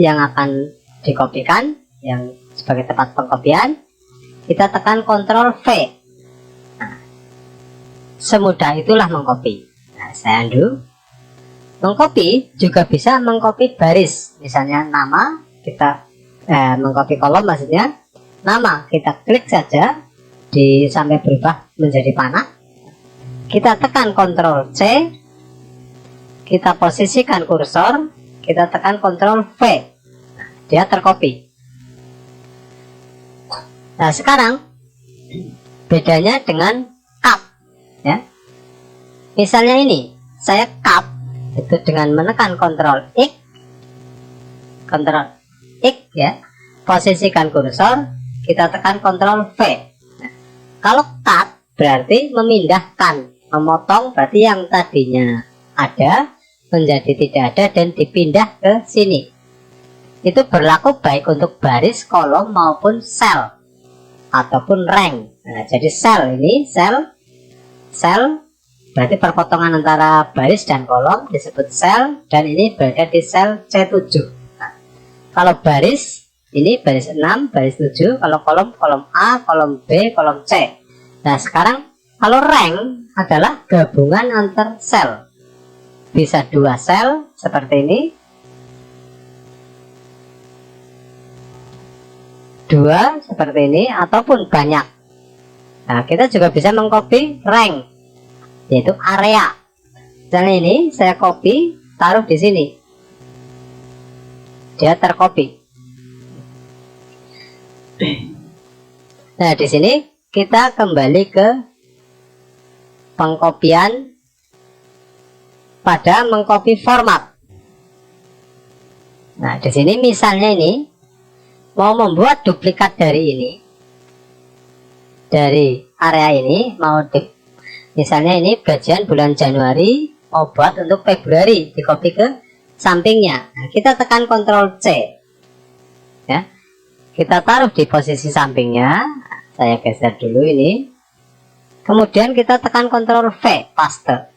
S2: yang akan dikopikan, yang sebagai tempat pengkopian, kita tekan Ctrl V. Nah, semudah itulah mengcopy. Nah, saya undo. Mengcopy juga bisa mengcopy baris, misalnya nama, kita mengcopy kolom, maksudnya nama, kita klik saja sampai berubah menjadi panah. Kita tekan Ctrl C, kita posisikan kursor, kita tekan Ctrl V. Nah, dia tercopy. Nah sekarang bedanya dengan cut ya. Misalnya ini saya cut itu dengan menekan Ctrl X, Ctrl X ya, posisikan kursor, kita tekan Ctrl V. Nah, kalau cut berarti memindahkan, memotong, berarti yang tadinya ada menjadi tidak ada dan dipindah ke sini. Itu berlaku baik untuk baris, kolom maupun sel ataupun rank. Nah, jadi sel ini sel berarti perpotongan antara baris dan kolom disebut sel, dan ini berada di sel C7. Nah, kalau baris ini baris 6, baris 7, kalau kolom A, kolom B, kolom C. Nah sekarang kalau rank adalah gabungan antar sel. bisa 2 sel seperti ini, 2 seperti ini, ataupun banyak. Nah, kita juga bisa mengcopy rank, yaitu area. Misalnya ini saya copy, taruh di sini, dia tercopy. Nah, di sini kita kembali ke pengkopian pada mengcopy format. Nah, di sini misalnya ini mau membuat duplikat dari ini, dari area ini, misalnya ini gajian bulan Januari, mau buat untuk Februari, di copy ke sampingnya. Nah, kita tekan Ctrl C, ya, kita taruh di posisi sampingnya. Saya geser dulu ini, kemudian kita tekan Ctrl V, paste.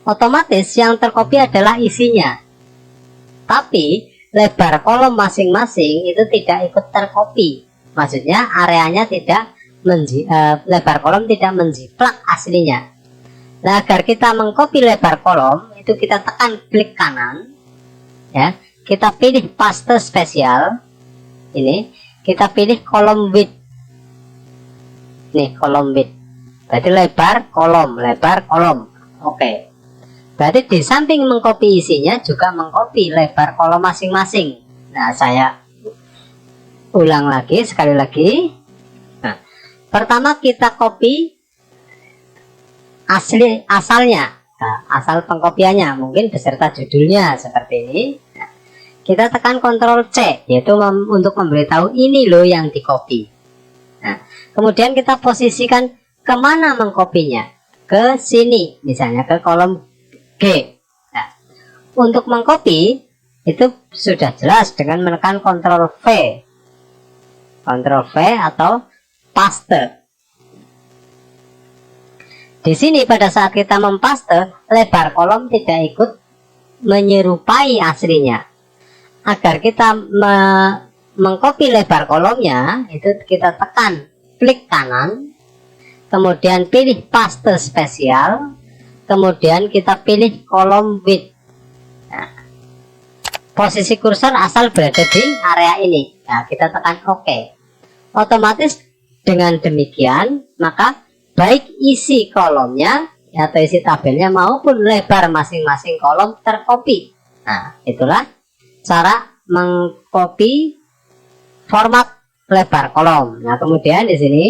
S2: Otomatis yang tercopy adalah isinya, tapi lebar kolom masing-masing itu tidak ikut tercopy. Maksudnya areanya tidak lebar kolom tidak menjiplak aslinya. Nah, agar kita mengcopy lebar kolom itu kita tekan klik kanan, ya, kita pilih paste spesial. Ini kita pilih kolom width. Nih, kolom width berarti lebar kolom. Oke. Berarti di samping mengcopy isinya juga mengcopy lebar kolom masing-masing. Nah, saya ulang lagi, sekali lagi. Nah, pertama kita copy asalnya, nah, asal pengkopiannya, mungkin beserta judulnya seperti ini. Nah, kita tekan Ctrl C, yaitu untuk memberitahu ini loh yang di copy. Nah, kemudian kita posisikan kemana mengkopinya, ke sini, misalnya ke kolom G. Nah, untuk mengcopy itu sudah jelas dengan menekan Ctrl V atau paste. Di sini pada saat kita mempaste, lebar kolom tidak ikut menyerupai aslinya. Agar kita mengcopy lebar kolomnya, itu kita tekan klik kanan, kemudian pilih paste spesial, kemudian kita pilih kolom width. Nah, posisi kursor asal berada di area ini. Nah, kita tekan OK. Otomatis dengan demikian, maka baik isi kolomnya atau isi tabelnya maupun lebar masing-masing kolom tercopy. Nah, itulah cara mengcopy format lebar kolom. Nah, kemudian di sini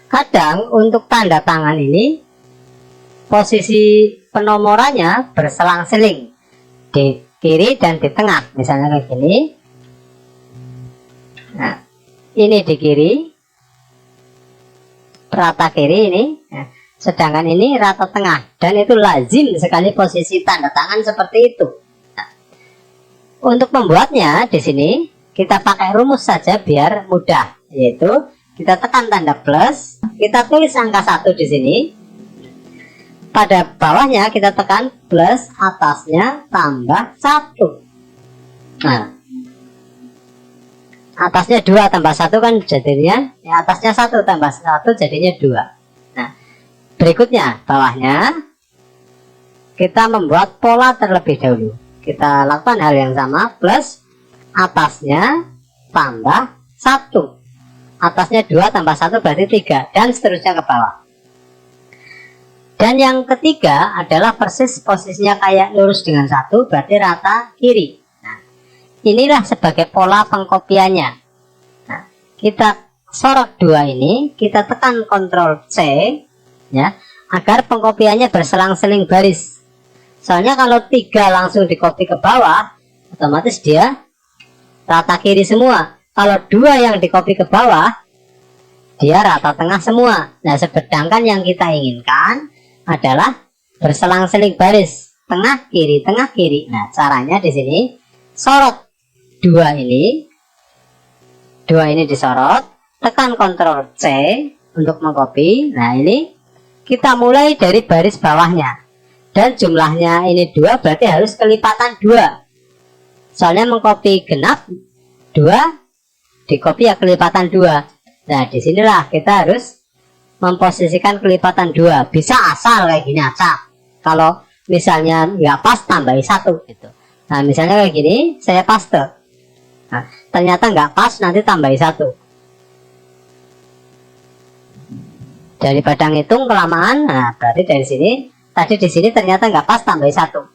S2: kadang untuk tanda tangan ini posisi penomorannya berselang-seling di kiri dan di tengah, misalnya kayak gini. Nah, ini di kiri, rata kiri ini, nah, sedangkan ini rata tengah, dan itu lazim sekali posisi tanda tangan seperti itu. Nah, untuk membuatnya di sini kita pakai rumus saja biar mudah, yaitu kita tekan tanda plus, kita tulis angka 1 di sini. Pada bawahnya kita tekan plus, atasnya tambah 1. Nah, atasnya 2 tambah 1 kan jadinya, ya, atasnya 1 tambah 1 jadinya 2. Nah, berikutnya bawahnya kita membuat pola terlebih dahulu. Kita lakukan hal yang sama, plus atasnya tambah 1. Atasnya 2 tambah 1 berarti 3, dan seterusnya ke bawah. Dan yang ketiga adalah persis posisinya kayak lurus dengan 1, berarti rata kiri. Nah, inilah sebagai pola pengkopiannya. Nah, kita sorot 2 ini, kita tekan Ctrl C, ya, agar pengkopiannya berselang-seling baris. Soalnya kalau 3 langsung di copy ke bawah, otomatis dia rata kiri semua. Kalau 2 yang di copy ke bawah, dia rata tengah semua. Nah, sedangkan yang kita inginkan adalah berselang-seling baris, tengah kiri, tengah kiri. Nah, caranya di sini sorot 2 ini, 2 ini disorot, tekan Ctrl C untuk mengcopy. Nah, ini kita mulai dari baris bawahnya, dan jumlahnya ini 2, berarti harus kelipatan 2. Soalnya mengcopy genap 2, di copy ya kelipatan 2. Nah, disinilah kita harus memposisikan kelipatan 2. Bisa asal kayak gini, acak. Kalau misalnya nggak pas, tambahi 1 gitu. Nah, misalnya kayak gini, saya paste. Nah, ternyata nggak pas, nanti tambahi 1. Daripada ngitung kelamaan, nah berarti dari sini, tadi di sini ternyata nggak pas, tambahi 1.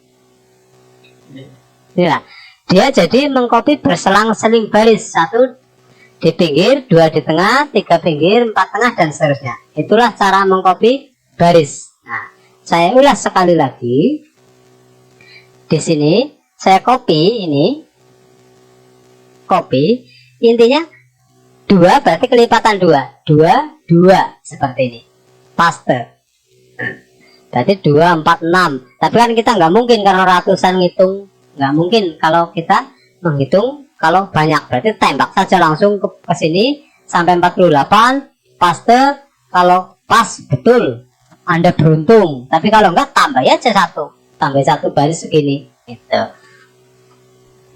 S2: Inilah, dia jadi mengcopy berselang-seling baris, 1 di pinggir, 2 di tengah, 3 pinggir, 4 tengah, dan seterusnya. Itulah cara mengcopy baris. Nah, saya ulas sekali lagi. Di sini saya copy ini, copy, intinya 2 berarti kelipatan 2, 2 seperti ini, paste. Berarti 2, 4, 6. Tapi kan kita nggak mungkin kalau ratusan ngitung, nggak mungkin kalau kita menghitung kalau banyak. Berarti tembak saja langsung ke sini sampai 48, paste. Kalau pas betul, Anda beruntung. Tapi kalau enggak, tambah aja 1, tambah 1 baris segini. Itu.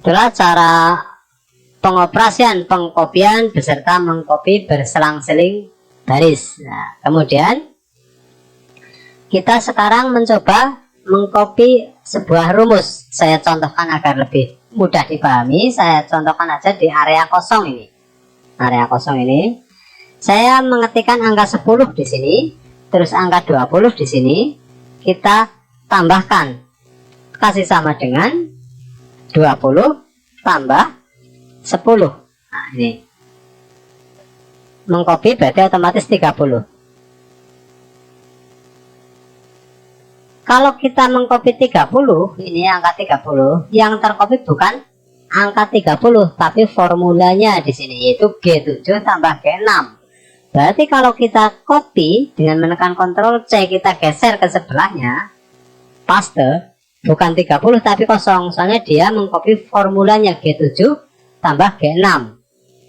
S2: Itulah cara pengoperasian pengkopian beserta mengcopy berselang-seling baris. Nah, kemudian kita sekarang mencoba mengcopy sebuah rumus. Saya contohkan agar lebih mudah dipahami. Saya contohkan aja di area kosong ini. Area kosong ini, saya mengetikkan angka 10 di sini, terus angka 20 di sini. Kita tambahkan, kasih sama dengan 20 tambah 10. Nah, ini mengcopy berarti otomatis 30. Kalau kita mengcopy 30, ini angka 30, yang tercopy bukan angka 30, tapi formulanya di sini, yaitu G7 tambah G6. Berarti kalau kita copy dengan menekan Ctrl C, kita geser ke sebelahnya, paste, bukan 30 tapi kosong, soalnya dia mengcopy formulanya G7 tambah G6.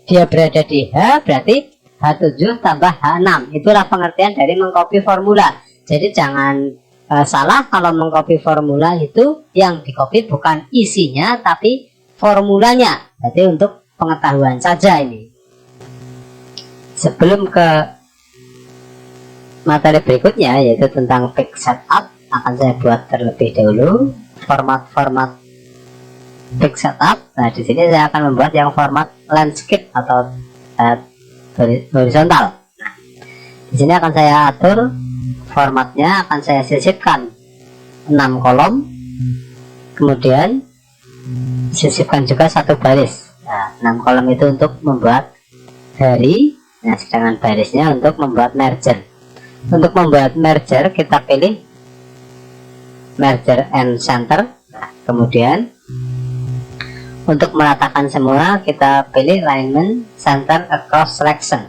S2: Dia berada di H, berarti H7 tambah H6. Itulah pengertian dari mengcopy formula. Jadi jangan salah kalau mengcopy formula itu yang dicopy bukan isinya tapi formulanya. Berarti untuk pengetahuan saja ini. Sebelum ke materi berikutnya, yaitu tentang pick setup, akan saya buat terlebih dahulu format-format pick setup. Nah, di sini saya akan membuat yang format landscape atau horizontal. Nah, di sini akan saya atur formatnya, akan saya sisipkan 6 kolom, kemudian sisipkan juga 1 baris. Nah, 6 kolom itu untuk membuat hari, nah, sedangkan barisnya untuk membuat merger. Untuk membuat merger, kita pilih merger and center. Nah, kemudian untuk meratakan semua, kita pilih alignment center across selection.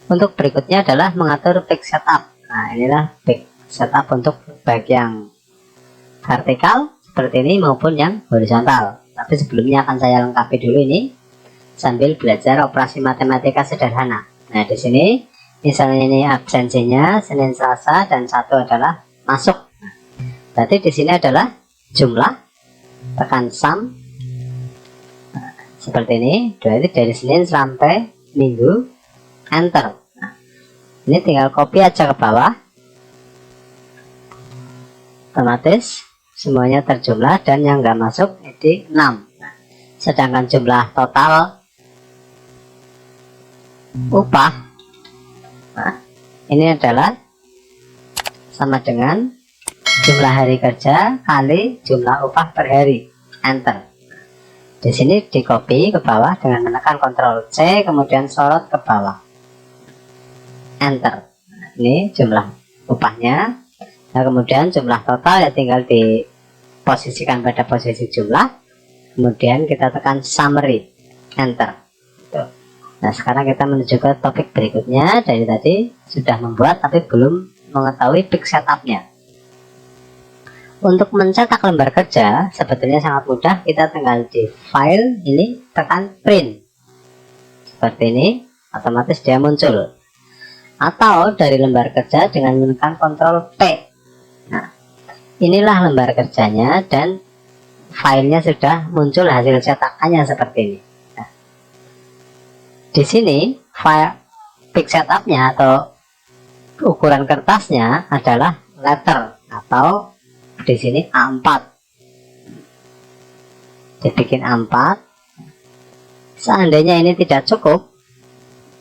S2: Untuk berikutnya adalah mengatur pick setup. Nah, inilah pick setup untuk baik yang vertikal seperti ini maupun yang horizontal. Tapi sebelumnya akan saya lengkapi dulu ini sambil belajar operasi matematika sederhana. Nah, di sini misalnya ini absensinya Senin, Selasa, dan 1 adalah masuk. Berarti di sini adalah jumlah, tekan sum. Nah, seperti ini, berarti dari Senin sampai Minggu, enter. Nah, ini tinggal copy aja ke bawah, otomatis semuanya terjumlah, dan yang nggak masuk jadi 6. Nah, sedangkan jumlah total upah, nah, ini adalah sama dengan jumlah hari kerja kali jumlah upah per hari, enter. Di sini di copy ke bawah dengan menekan Ctrl C, kemudian sorot ke bawah, enter. Nah, ini jumlah upahnya. Nah, kemudian jumlah total ya tinggal diposisikan pada posisi jumlah, kemudian kita tekan summary, enter. Tuh. Nah, sekarang kita menuju ke topik berikutnya. Dari tadi sudah membuat tapi belum mengetahui pick setupnya. Untuk mencetak lembar kerja sebetulnya sangat mudah. Kita tinggal di file ini, tekan print seperti ini, otomatis dia muncul. Atau dari lembar kerja dengan menekan Ctrl P. Nah, inilah lembar kerjanya dan filenya sudah muncul hasil cetakannya seperti ini. Nah, di sini file pick setupnya atau ukuran kertasnya adalah letter atau di sini A4. Dibikin A4. Seandainya ini tidak cukup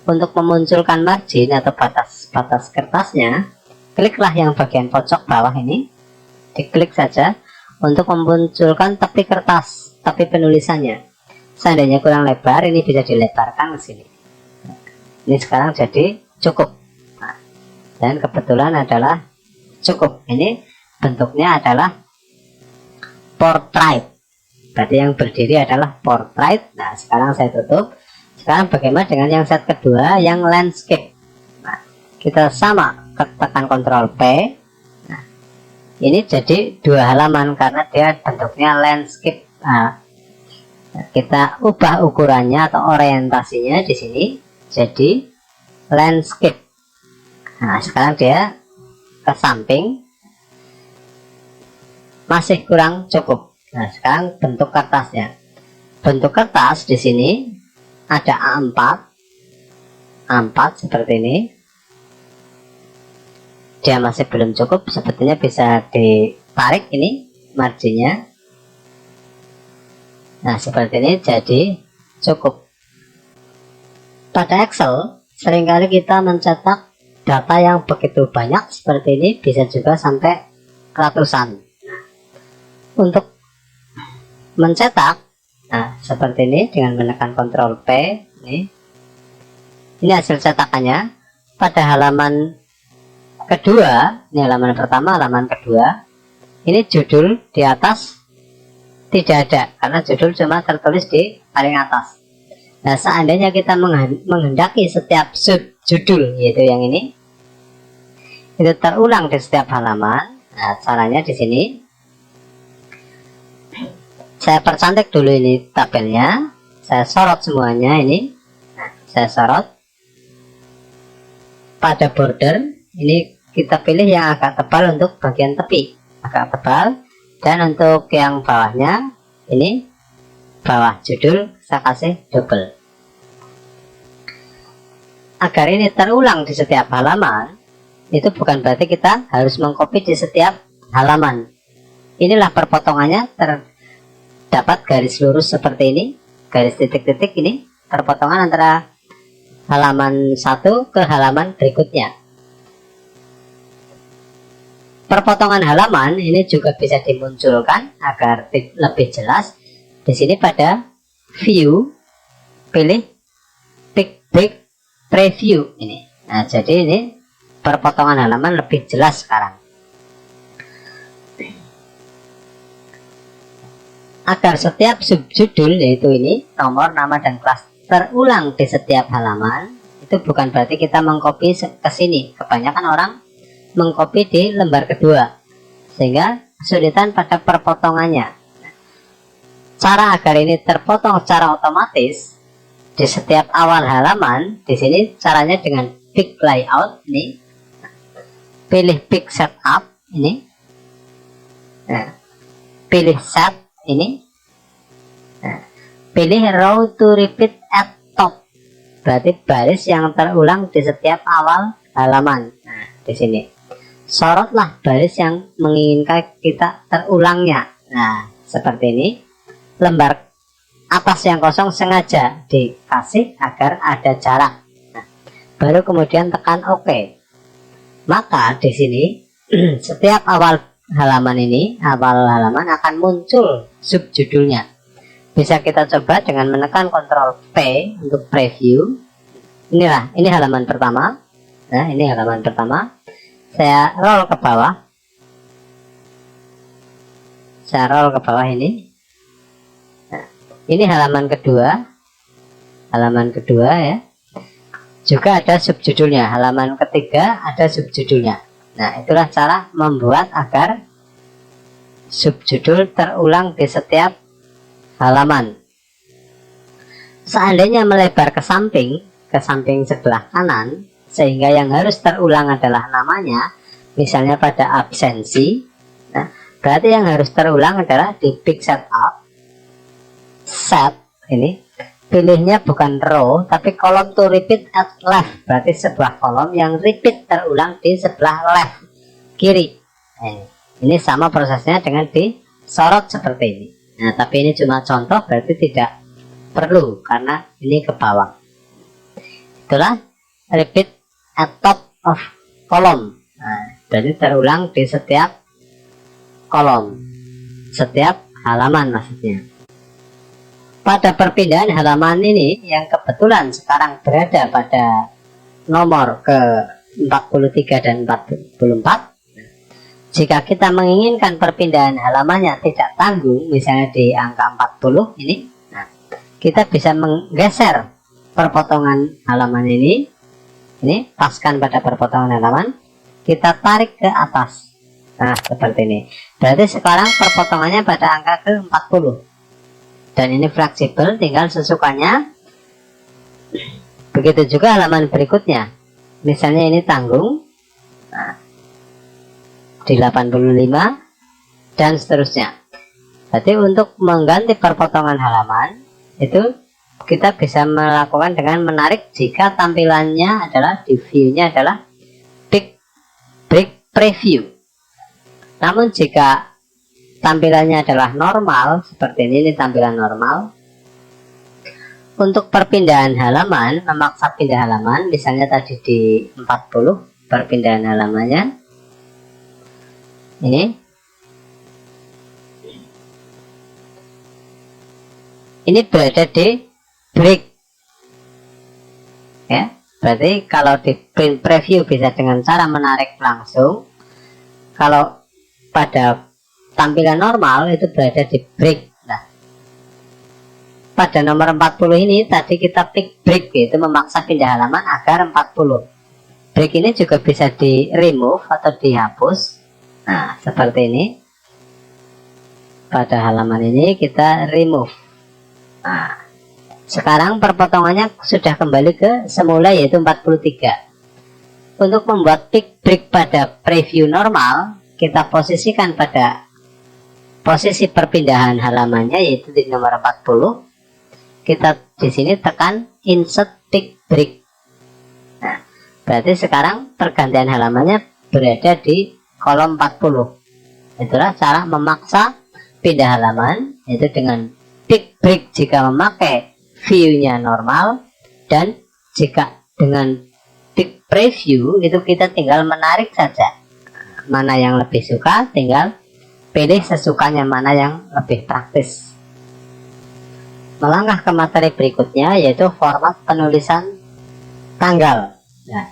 S2: untuk memunculkan margin atau batas kertasnya, kliklah yang bagian pojok bawah ini, diklik saja untuk memunculkan tepi kertas, tepi penulisannya. Seandainya kurang lebar, ini bisa dilebarkan ke sini. Ini sekarang jadi cukup. Nah, dan kebetulan adalah cukup. Ini bentuknya adalah portrait. Berarti yang berdiri adalah portrait. Nah, sekarang saya tutup. Sekarang bagaimana dengan yang set kedua, yang landscape? Nah, kita sama, tekan Ctrl P. Nah, ini jadi 2 halaman karena dia bentuknya landscape. Nah, kita ubah ukurannya atau orientasinya di sini jadi landscape. Nah, sekarang dia ke samping, masih kurang cukup. Nah, sekarang bentuk kertasnya. Bentuk kertas di sini ada A4, A4 seperti ini. Dia masih belum cukup, sepertinya bisa ditarik ini marginnya. Nah, seperti ini jadi cukup. Pada Excel seringkali kita mencetak data yang begitu banyak seperti ini, bisa juga sampai ratusan. Untuk mencetak, nah seperti ini dengan menekan Ctrl P, ini hasil cetakannya. Pada halaman kedua, ini halaman pertama, halaman kedua, ini judul di atas tidak ada karena judul cuma tertulis di paling atas. Nah, seandainya kita menghendaki setiap subjudul, yaitu yang ini, itu terulang di setiap halaman. Nah, caranya di sini saya percantik dulu ini tabelnya, saya sorot semuanya ini. Nah, saya sorot. Pada border ini kita pilih yang agak tebal untuk bagian tepi, agak tebal. Dan untuk yang bawahnya ini bawah judul saya kasih double. Agar ini terulang di setiap halaman, itu bukan berarti kita harus mengcopy di setiap halaman. Inilah perpotongannya, terdapat garis lurus seperti ini, garis titik-titik ini, perpotongan antara halaman satu ke halaman berikutnya. Perpotongan halaman ini juga bisa dimunculkan agar lebih jelas. Di sini pada view, pilih big preview ini. Nah, jadi ini perpotongan halaman lebih jelas sekarang. Agar setiap subjudul, yaitu ini nomor, nama, dan kelas, terulang di setiap halaman, itu bukan berarti kita mengcopy ke sini. Kebanyakan orang mengcopy di lembar kedua, sehingga kesulitan pada perpotongannya. Cara agar ini terpotong secara otomatis di setiap awal halaman, di sini caranya dengan big layout ini. Pilih big setup ini. Nah, pilih set ini. Nah, pilih row to repeat at top. Berarti baris yang terulang di setiap awal halaman. Nah, di sini. Sorotlah baris yang menginginkan kita terulangnya. Nah, seperti ini. Lembar atas yang kosong sengaja dikasih agar ada jarak. Nah, baru kemudian tekan OK. Maka di sini setiap awal halaman ini, awal halaman akan muncul subjudulnya. Bisa kita coba dengan menekan Ctrl P untuk preview. Ini halaman pertama. Nah, ini halaman pertama. Saya roll ke bawah. Saya roll ke bawah ini. Ini halaman kedua. Halaman kedua ya. Juga ada subjudulnya. Halaman ketiga ada subjudulnya. Nah, itulah cara membuat agar subjudul terulang di setiap halaman. Seandainya melebar ke samping sebelah kanan, sehingga yang harus terulang adalah namanya, misalnya pada absensi. Nah, berarti yang harus terulang adalah di big setup, set ini pilihnya bukan row tapi kolom to repeat at left, berarti sebuah kolom yang repeat terulang di sebelah left kiri. Ini sama prosesnya dengan disorot seperti ini. Nah, tapi ini cuma contoh, berarti tidak perlu karena ini ke bawah. Itulah repeat at top of column. Nah, berarti terulang di setiap kolom, setiap halaman maksudnya. Pada perpindahan halaman ini yang kebetulan sekarang berada pada nomor ke 43 dan 44, jika kita menginginkan perpindahan halamannya tidak tanggung, misalnya di angka 40 ini, nah, kita bisa menggeser perpotongan halaman ini paskan pada perpotongan halaman, kita tarik ke atas. Nah, seperti ini. Berarti sekarang perpotongannya pada angka ke 40. Dan ini fleksibel, tinggal sesukanya. Begitu juga halaman berikutnya. Misalnya ini tanggung, nah, di 85 dan seterusnya. Jadi untuk mengganti perpotongan halaman itu kita bisa melakukan dengan menarik jika tampilannya adalah di view-nya adalah big break preview. Namun jika tampilannya adalah normal seperti ini tampilan normal, untuk perpindahan halaman, memaksa pindah halaman, misalnya tadi di 40 perpindahan halamannya ini berada di break ya. Berarti kalau di print preview bisa dengan cara menarik langsung, kalau pada tampilan normal itu berada di break. Nah, pada nomor 40 ini tadi kita pick break, yaitu memaksa pindah halaman agar 40. Break ini juga bisa di remove atau dihapus. Nah, seperti ini. Pada halaman ini kita remove. Nah, sekarang perpotongannya sudah kembali ke semula, yaitu 43. Untuk membuat pick break pada preview normal, kita posisikan pada posisi perpindahan halamannya, yaitu di nomor 40. Kita di sini tekan insert pick break. Nah, berarti sekarang pergantian halamannya berada di kolom 40. Itulah cara memaksa pindah halaman, yaitu dengan pick break jika memakai view-nya normal, dan jika dengan pick preview itu kita tinggal menarik saja. Mana yang lebih suka, tinggal pilih sesukanya mana yang lebih praktis. Melangkah ke materi berikutnya, yaitu format penulisan tanggal. Nah,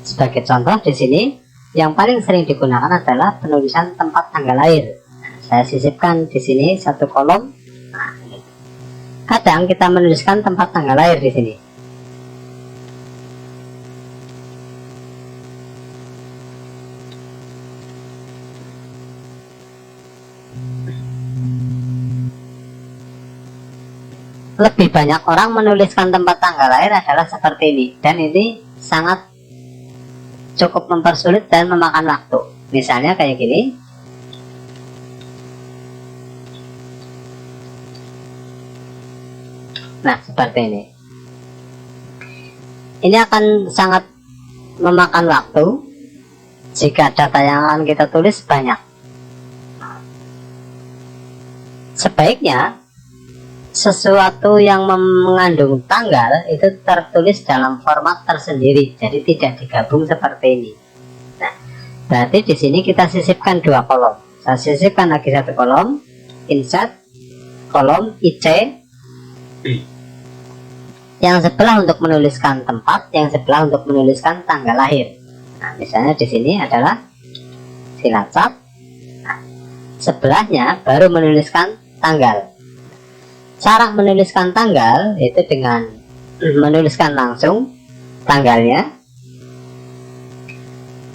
S2: sebagai contoh di sini yang paling sering digunakan adalah penulisan tempat tanggal lahir. Nah, saya sisipkan di sini satu kolom. Nah, kadang kita menuliskan tempat tanggal lahir di sini. Lebih banyak orang menuliskan tempat tanggal lahir adalah seperti ini, dan ini sangat cukup mempersulit dan memakan waktu. Misalnya kayak gini. Nah, seperti ini. Ini akan sangat memakan waktu jika data yang akan kita tulis banyak. Sebaiknya sesuatu yang mengandung tanggal itu tertulis dalam format tersendiri, jadi tidak digabung seperti ini. Nah, berarti di sini kita sisipkan dua kolom. Saya sisipkan lagi satu kolom, insert kolom IC, yang sebelah untuk menuliskan tempat, yang sebelah untuk menuliskan tanggal lahir. Nah, misalnya di sini adalah Cilacap. Nah, sebelahnya baru menuliskan tanggal. Cara menuliskan tanggal itu dengan menuliskan langsung tanggalnya.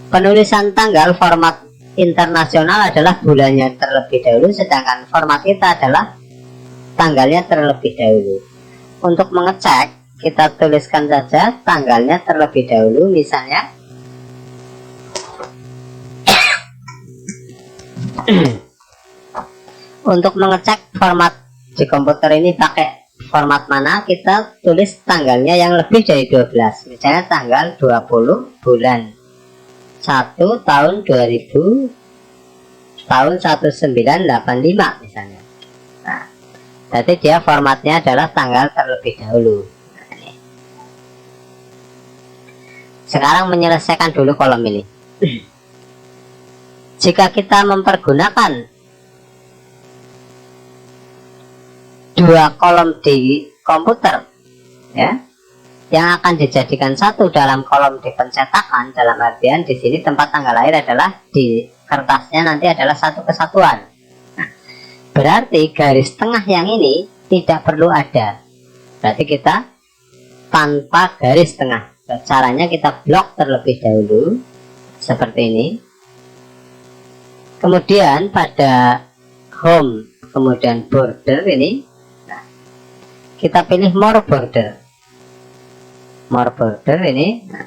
S2: Penulisan tanggal format internasional adalah bulannya terlebih dahulu, sedangkan format kita adalah tanggalnya terlebih dahulu. Untuk mengecek, kita tuliskan saja tanggalnya terlebih dahulu, misalnya untuk mengecek format di komputer ini pakai format mana kita tulis tanggalnya yang lebih dari 12. Misalnya tanggal 20 bulan 1 tahun 2000 tahun 1985 misalnya. Nah, berarti dia formatnya adalah tanggal terlebih dahulu. Nah, ini. Sekarang menyelesaikan dulu kolom ini. Jika kita mempergunakan dua kolom di komputer, ya, yang akan dijadikan satu dalam kolom di pencetakan, dalam artian di sini tempat tanggal lahir adalah di kertasnya nanti adalah satu kesatuan. Nah, berarti garis tengah yang ini tidak perlu ada. Berarti kita tanpa garis tengah. Caranya kita blok terlebih dahulu seperti ini. Kemudian pada home, kemudian border ini, nah, kita pilih more border. More border ini, nah,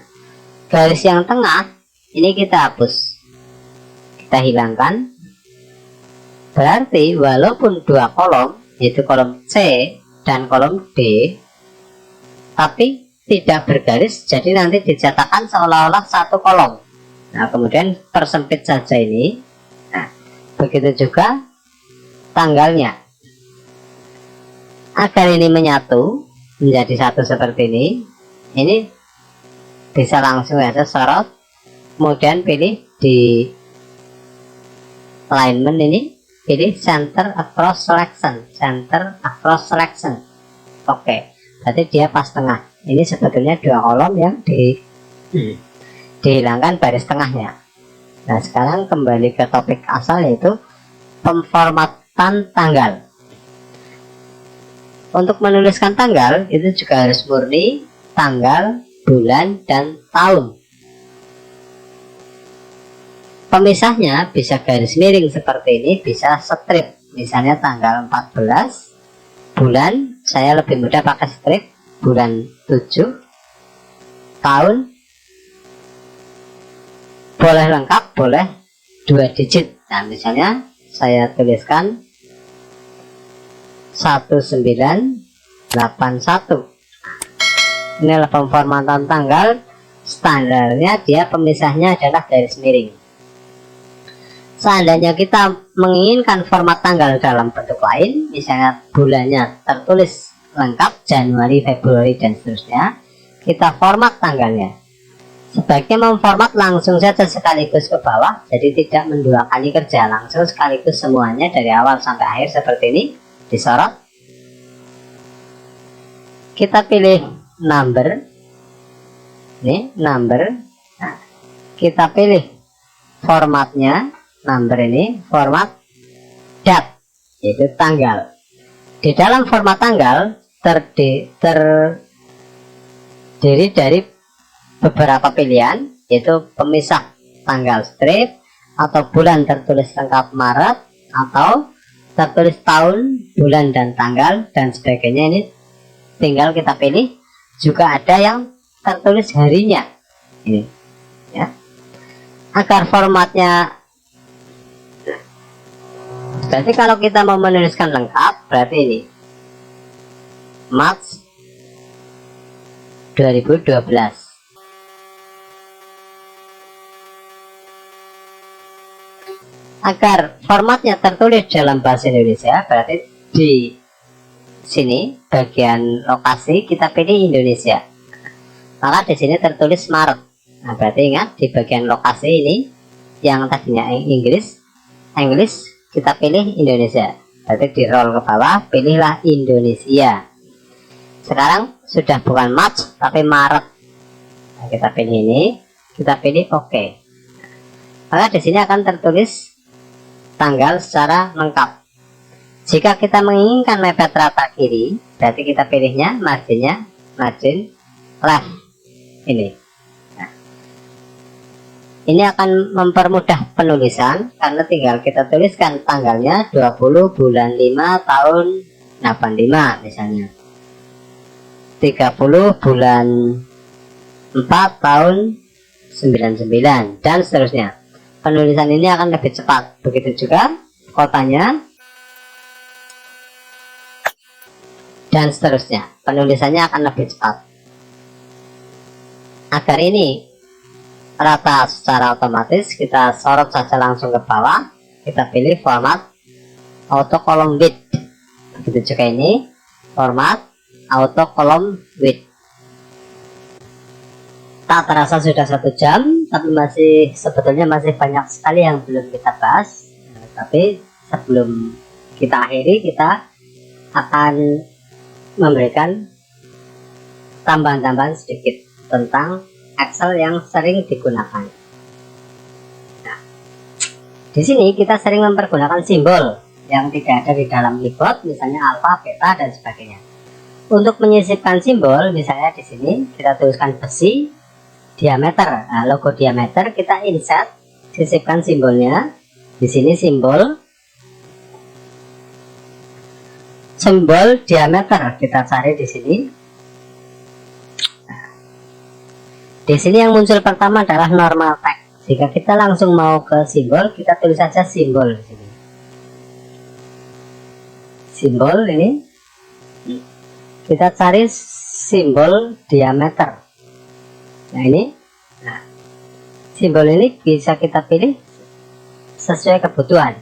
S2: garis yang tengah ini kita hapus, kita hilangkan. Berarti walaupun dua kolom, yaitu kolom C dan kolom D, tapi tidak bergaris, jadi nanti dicetakkan seolah-olah satu kolom. Nah, kemudian persempit saja ini. Nah, begitu juga tanggalnya. Agar ini menyatu menjadi satu seperti ini bisa langsung aja sorot, kemudian pilih di alignment ini, pilih center across selection, center across selection. Oke, berarti dia pas tengah. Ini sebetulnya dua kolom yang dihilangkan baris tengahnya. Nah, sekarang kembali ke topik asal, yaitu pemformatan tanggal. Untuk menuliskan tanggal itu juga harus murni tanggal, bulan, dan tahun. Pemisahnya bisa garis miring seperti ini, bisa strip. Misalnya tanggal 14 bulan, saya lebih mudah pakai strip, bulan 7, tahun boleh lengkap, boleh 2 digit. Nah, misalnya saya tuliskan 1981. Ini adalah pemformatan tanggal. Standarnya dia pemisahnya adalah garis miring. Seandainya kita menginginkan format tanggal dalam bentuk lain, misalnya bulannya tertulis lengkap Januari, Februari, dan seterusnya, kita format tanggalnya. Sebaiknya memformat langsung saja sekaligus ke bawah, jadi tidak mendua kali kerja, langsung sekaligus semuanya dari awal sampai akhir seperti ini, disorot. Kita pilih number, ini number. Nah, kita pilih formatnya, number ini format date, yaitu tanggal. Di dalam format tanggal terdiri dari beberapa pilihan, yaitu pemisah tanggal strip, atau bulan tertulis lengkap Maret, atau tertulis tahun, bulan, dan tanggal, dan sebagainya. Ini tinggal kita pilih. Juga ada yang tertulis harinya ini, ya. Agar formatnya, berarti kalau kita mau menuliskan lengkap, berarti ini Maret 2012. Agar formatnya tertulis dalam bahasa Indonesia, berarti di sini bagian lokasi kita pilih Indonesia. Maka di sini tertulis Maret. Nah, berarti ingat di bagian lokasi ini yang tadinya Inggris kita pilih Indonesia. Berarti di roll ke bawah, pilihlah Indonesia. Sekarang sudah bukan March tapi Maret. Nah, kita pilih ini, kita pilih OK. Maka di sini akan tertulis tanggal secara lengkap. Jika kita menginginkan mepet rata kiri, berarti kita pilihnya margin left ini. Nah, ini akan mempermudah penulisan karena tinggal kita tuliskan tanggalnya 20 bulan 5 tahun 85 misalnya, 30 bulan 4 tahun 99, dan seterusnya. Penulisan ini akan lebih cepat. Begitu juga kotanya. dan seterusnya. Penulisannya akan lebih cepat. Agar ini rata secara otomatis, kita sorot saja langsung ke bawah. Kita pilih format auto column width. Begitu juga ini, format auto column width. Tak terasa sudah 1 jam, tapi sebetulnya masih banyak sekali yang belum kita bahas. Tapi sebelum kita akhiri, kita akan memberikan tambahan-tambahan sedikit tentang Excel yang sering digunakan. Nah, di sini kita sering mempergunakan simbol yang tidak ada di dalam keyboard, misalnya alfa, beta, dan sebagainya. Untuk menyisipkan simbol, misalnya di sini kita tuliskan besi diameter. Nah, logo diameter kita insert, sisipkan simbolnya. Di sini simbol diameter kita cari di sini. Di sini yang muncul pertama adalah normal text. Jika kita langsung mau ke simbol, kita tulis saja simbol di sini. Simbol ini kita cari simbol diameter. Nah ini, simbol ini bisa kita pilih sesuai kebutuhan.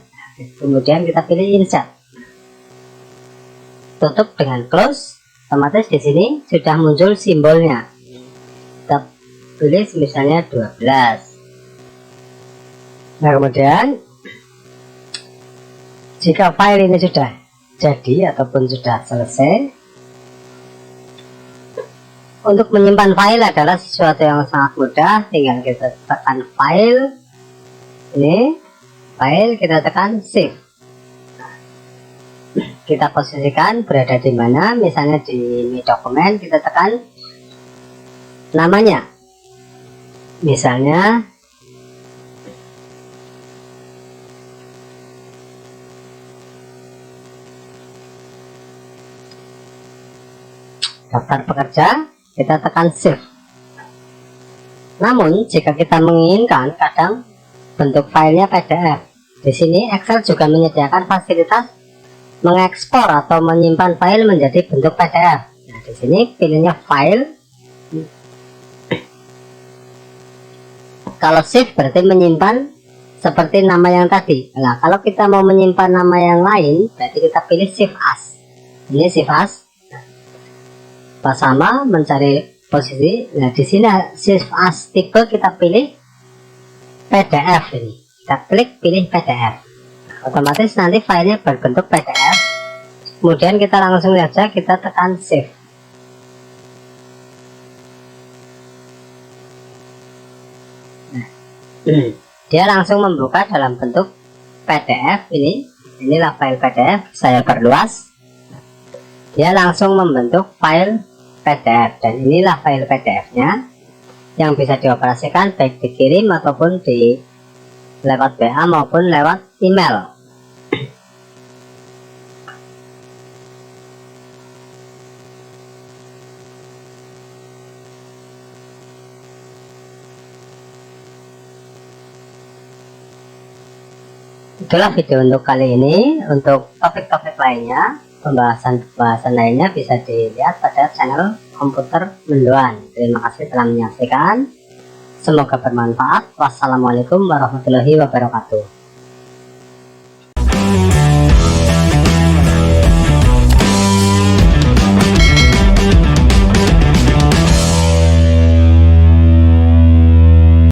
S2: Kemudian kita pilih insert, tutup dengan close. Otomatis di sini sudah muncul simbolnya. Kita pilih misalnya 12. Nah kemudian jika file ini sudah jadi ataupun sudah selesai, untuk menyimpan file adalah sesuatu yang sangat mudah. Tinggal kita tekan file, ini file, kita tekan save. Kita posisikan berada di mana, misalnya di Mi dokumen, kita tekan namanya, misalnya daftar pekerja, kita tekan save. Namun jika kita menginginkan, kadang bentuk filenya PDF. Di sini Excel juga menyediakan fasilitas mengekspor atau menyimpan file menjadi bentuk PDF. Nah, di sini pilihnya file. Kalau save berarti menyimpan seperti nama yang tadi. Nah, kalau kita mau menyimpan nama yang lain, berarti kita pilih save as. Ini save as. Pas sama mencari posisi. Nah, di sini save as tipe kita pilih PDF ini. Kita klik pilih PDF. Otomatis nanti filenya berbentuk PDF. Kemudian kita langsung saja kita tekan save. Nah, dia langsung membuka dalam bentuk PDF ini. Inilah file PDF. Saya perluas. Dia langsung membentuk file PDF, dan inilah file PDF-nya yang bisa dioperasikan baik dikirim ataupun di lewat WA maupun lewat email. Itulah video untuk kali ini. Untuk topik-topik lainnya, pembahasan lainnya bisa dilihat pada channel Komputer Mendoan. Terima kasih telah menyaksikan. Semoga bermanfaat. Wassalamualaikum warahmatullahi wabarakatuh.